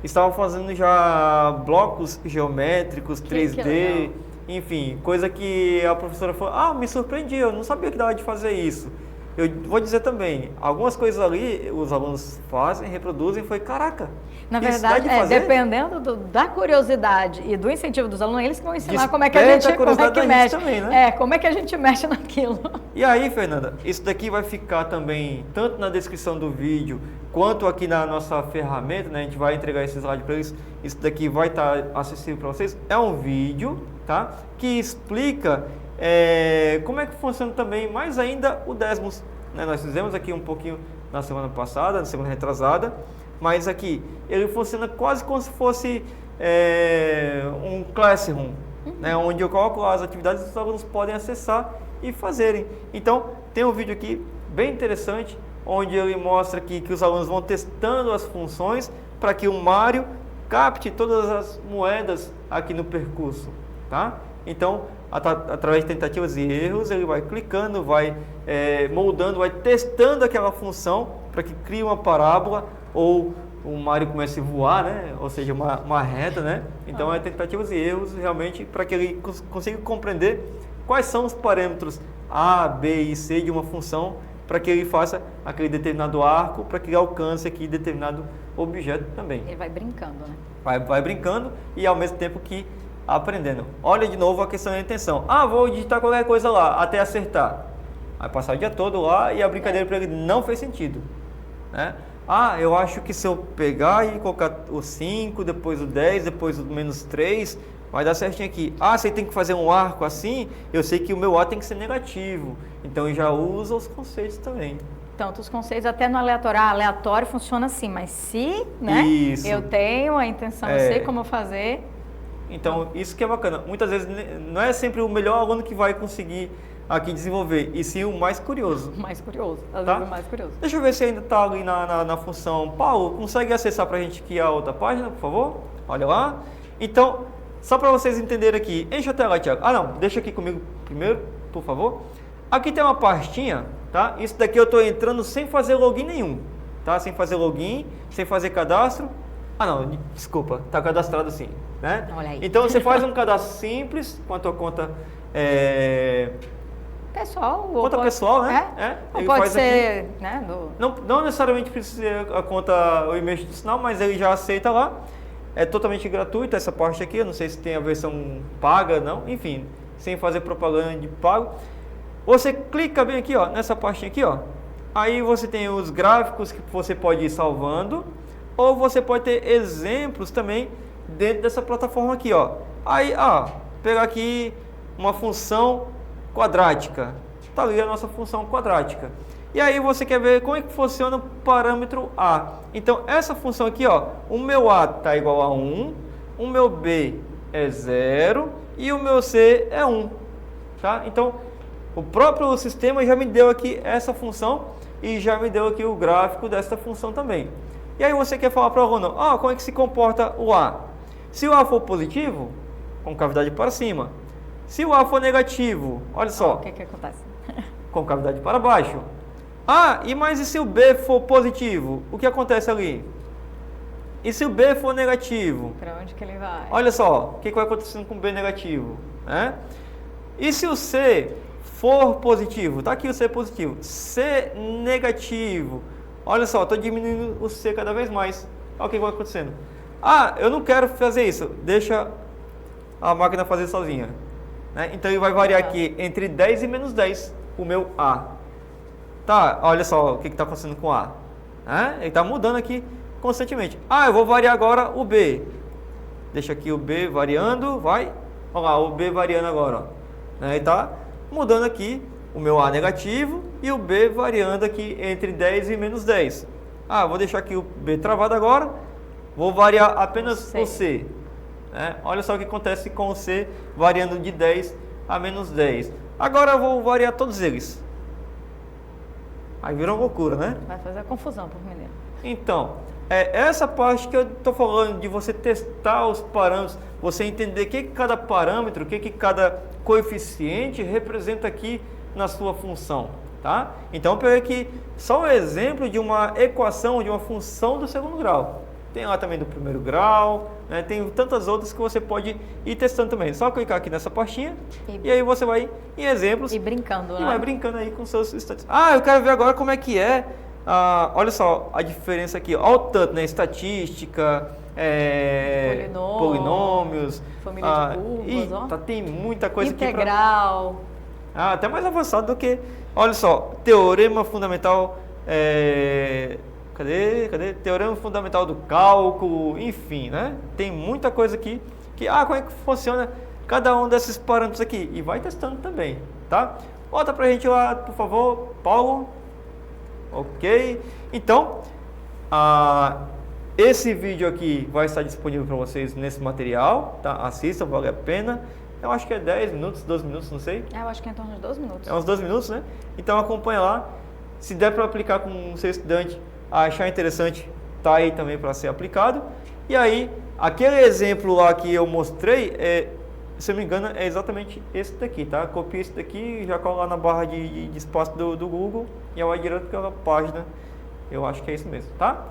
[SPEAKER 2] estavam fazendo já blocos geométricos, 3D, enfim, coisa que a professora falou, me surpreendi, eu não sabia que dava de fazer isso. Eu vou dizer também, algumas coisas ali os alunos fazem, reproduzem, caraca.
[SPEAKER 1] Na verdade, dependendo da curiosidade e do incentivo dos alunos, eles que vão ensinar como é que a gente mexe.
[SPEAKER 2] Também, né?
[SPEAKER 1] Como é que a gente mexe naquilo.
[SPEAKER 2] E aí, Fernanda, isso daqui vai ficar também, tanto na descrição do vídeo, quanto aqui na nossa ferramenta, né? A gente vai entregar esse slide para eles, isso daqui vai estar acessível para vocês. É um vídeo, tá? Que explica como é que funciona também, mais ainda, o Desmos. Né? Nós fizemos aqui um pouquinho na semana passada, na semana retrasada, mas aqui ele funciona quase como se fosse um classroom, né? Onde eu coloco as atividades que os alunos podem acessar e fazerem. Então, tem um vídeo aqui bem interessante, onde ele mostra que os alunos vão testando as funções para que o Mário capte todas as moedas aqui no percurso, tá? Então, através de tentativas e erros, ele vai clicando, vai moldando, vai testando aquela função para que crie uma parábola ou o Mário comece a voar, né? Ou seja, uma reta, né? Então, é tentativas e erros realmente para que ele consiga compreender quais são os parâmetros A, B e C de uma função para que ele faça aquele determinado arco, para que ele alcance aqui determinado objeto também.
[SPEAKER 1] Ele vai brincando, né?
[SPEAKER 2] Vai brincando e ao mesmo tempo que aprendendo. Olha de novo a questão da intenção. Vou digitar qualquer coisa lá, até acertar. Vai passar o dia todo lá e a brincadeira para ele não fez sentido. Né? Eu acho que se eu pegar e colocar o 5, depois o 10, depois o menos 3, vai dar certinho aqui. Se tem que fazer um arco assim, eu sei que o meu A tem que ser negativo. Então eu já uso os conceitos também.
[SPEAKER 1] Tanto os conceitos, até no aleatório. Aleatório funciona assim, mas se eu tenho a intenção, eu sei como fazer...
[SPEAKER 2] Então, isso que é bacana. Muitas vezes não é sempre o melhor aluno que vai conseguir aqui desenvolver, e sim o mais curioso.
[SPEAKER 1] Mais curioso, às vezes o mais curioso.
[SPEAKER 2] Deixa eu ver se ainda está ali na função. Paulo, consegue acessar para a gente aqui a outra página, por favor? Olha lá. Então, só para vocês entenderem aqui, enche a tela, Thiago. Não, deixa aqui comigo primeiro, por favor. Aqui tem uma pastinha, tá? Isso daqui eu estou entrando sem fazer login nenhum, tá? Sem fazer login, sem fazer cadastro. Ah, não, desculpa, tá cadastrado sim, né?
[SPEAKER 1] Olha aí.
[SPEAKER 2] Então você faz um cadastro simples com a tua conta
[SPEAKER 1] Pessoal.
[SPEAKER 2] conta pessoal, né?
[SPEAKER 1] Ou
[SPEAKER 2] Ele
[SPEAKER 1] pode
[SPEAKER 2] faz
[SPEAKER 1] ser,
[SPEAKER 2] aqui.
[SPEAKER 1] né?
[SPEAKER 2] Não necessariamente precisa ser a conta, o e-mail institucional, mas ele já aceita lá. É totalmente gratuito essa parte aqui. Eu não sei se tem a versão paga, não. Enfim, sem fazer propaganda de pago. Você clica bem aqui, ó, nessa pastinha aqui, ó. Aí você tem os gráficos que você pode ir salvando, ou você pode ter exemplos também dentro dessa plataforma aqui, ó. Aí, pegar aqui uma função quadrática. Tá ali a nossa função quadrática. E aí você quer ver como é que funciona o parâmetro A. Então essa função aqui, ó, o meu A tá igual a 1, o meu B é 0 e o meu C é 1, tá? Então o próprio sistema já me deu aqui essa função e já me deu aqui o gráfico dessa função também. E aí você quer falar para o aluno, como é que se comporta o A? Se o A for positivo, com cavidade para cima. Se o A for negativo, olha só.
[SPEAKER 1] O que acontece?
[SPEAKER 2] Com cavidade para baixo. E se o B for positivo? O que acontece ali? E se o B for negativo?
[SPEAKER 1] Para onde que ele vai?
[SPEAKER 2] Olha só, o que vai acontecendo com o B negativo? E se o C for positivo? Tá aqui o C positivo. C negativo. Olha só, estou diminuindo o C cada vez mais. Olha o que vai acontecendo. Eu não quero fazer isso. Deixa a máquina fazer sozinha. Então ele vai variar aqui entre 10 e menos 10, o meu A. Tá, olha só o que está acontecendo com o A. Ele está mudando aqui constantemente. Eu vou variar agora o B. Deixa aqui o B variando, vai. Olha lá, o B variando agora. Ele está mudando aqui o meu A negativo e o B variando aqui entre 10 e menos 10. Vou deixar aqui o B travado agora. Vou variar apenas o C. Olha só o que acontece com o C variando de 10 a menos 10. Agora eu vou variar todos eles. Aí vira uma loucura, né?
[SPEAKER 1] Vai fazer a confusão pro menino.
[SPEAKER 2] Então, essa parte que eu estou falando de você testar os parâmetros, você entender o que cada parâmetro, o que cada coeficiente representa aqui na sua função, tá? Então, eu peguei aqui só um exemplo de uma equação de uma função do segundo grau. Tem lá também do primeiro grau, né? Tem tantas outras que você pode ir testando também. Só clicar aqui nessa pastinha e aí você vai em exemplos.
[SPEAKER 1] E brincando, né?
[SPEAKER 2] E vai brincando aí com seus estatísticos. Eu quero ver agora como é que é. Olha só a diferença aqui. Olha o tanto, né? Estatística, polinômios.
[SPEAKER 1] Família de curvas,
[SPEAKER 2] tem muita coisa
[SPEAKER 1] integral.
[SPEAKER 2] aqui. Até mais avançado do que... Olha só, teorema fundamental... Cadê? Teorema fundamental do cálculo, enfim, né? Tem muita coisa aqui que, como é que funciona cada um desses parâmetros aqui? E vai testando também, tá? Volta pra gente lá, por favor, Paulo. Ok. Então, esse vídeo aqui vai estar disponível para vocês nesse material, tá? Assistam, vale a pena. Eu acho que é 10 minutos, 12 minutos, não sei.
[SPEAKER 1] Eu acho que é em torno de 12 minutos.
[SPEAKER 2] É uns 12 minutos, né? Então acompanha lá. Se der para aplicar com o seu estudante, achar interessante, tá aí também para ser aplicado. E aí, aquele exemplo lá que eu mostrei, se eu não me engano, é exatamente esse daqui, tá? Copia esse daqui, já coloca lá na barra de espaço do Google e vai direto pela página. Eu acho que é isso mesmo, tá?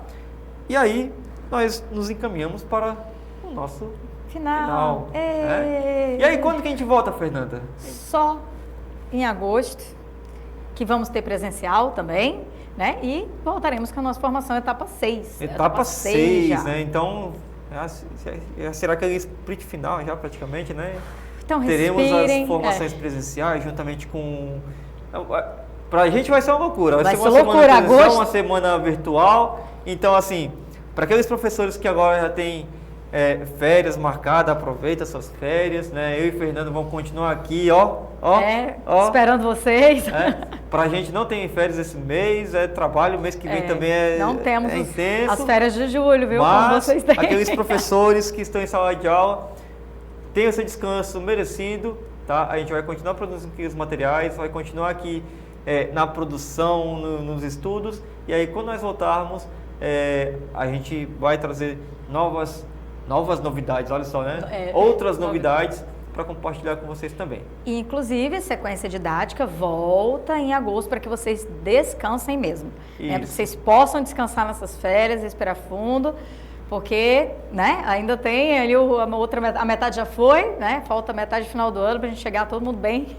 [SPEAKER 2] E aí, nós nos encaminhamos para o nosso final. E aí, quando que a gente volta, Fernanda?
[SPEAKER 1] Só em agosto, que vamos ter presencial também, né? E voltaremos com a nossa formação etapa 6.
[SPEAKER 2] Etapa 6, né? Então, será que é split final já praticamente, né?
[SPEAKER 1] Então,
[SPEAKER 2] teremos as formações presenciais juntamente com... Pra gente vai ser uma loucura. Vai ser uma semana presencial, uma semana virtual. Então, assim, para aqueles professores que agora já têm férias marcadas, aproveita suas férias, né? Eu e Fernando vamos continuar aqui, ó,
[SPEAKER 1] esperando vocês.
[SPEAKER 2] Pra gente não tem férias esse mês, trabalho, mês que vem também
[SPEAKER 1] não temos
[SPEAKER 2] intenso.
[SPEAKER 1] As férias de julho, viu?
[SPEAKER 2] Mas
[SPEAKER 1] como vocês têm.
[SPEAKER 2] Aqueles professores que estão em sala de aula tenham esse descanso merecido, tá? A gente vai continuar produzindo aqui os materiais, vai continuar aqui na produção, nos estudos, e aí quando nós voltarmos, a gente vai trazer novas novidades, olha só, né? Outras novidades para compartilhar com vocês também.
[SPEAKER 1] E, inclusive, sequência didática volta em agosto para que vocês descansem mesmo. Né? Para que vocês possam descansar nessas férias, respirar fundo, porque, né, ainda tem ali a metade já foi, né? Falta a metade final do ano para a gente chegar todo mundo bem.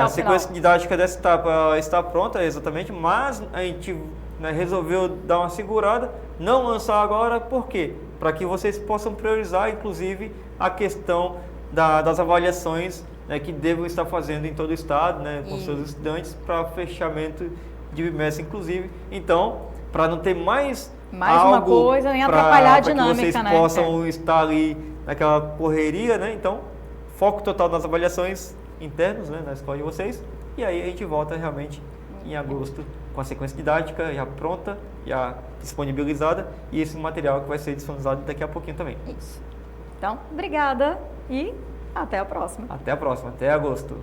[SPEAKER 2] A sequência didática dessa etapa está pronta, exatamente, mas a gente, né, resolveu dar uma segurada, não lançar agora, por quê? Para que vocês possam priorizar, inclusive, a questão das avaliações, né, que devem estar fazendo em todo o estado, né, com seus estudantes, para fechamento de bimestre, inclusive. Então, para não ter mais
[SPEAKER 1] uma coisa, nem atrapalhar a dinâmica,
[SPEAKER 2] que vocês possam estar ali naquela correria, né? Então, foco total nas avaliações internas, né, na escola de vocês, e aí a gente volta realmente em agosto com a sequência didática já pronta, já disponibilizada, e esse material que vai ser disponibilizado daqui a pouquinho também.
[SPEAKER 1] Isso. Então, obrigada e até a próxima.
[SPEAKER 2] Até a próxima, até agosto.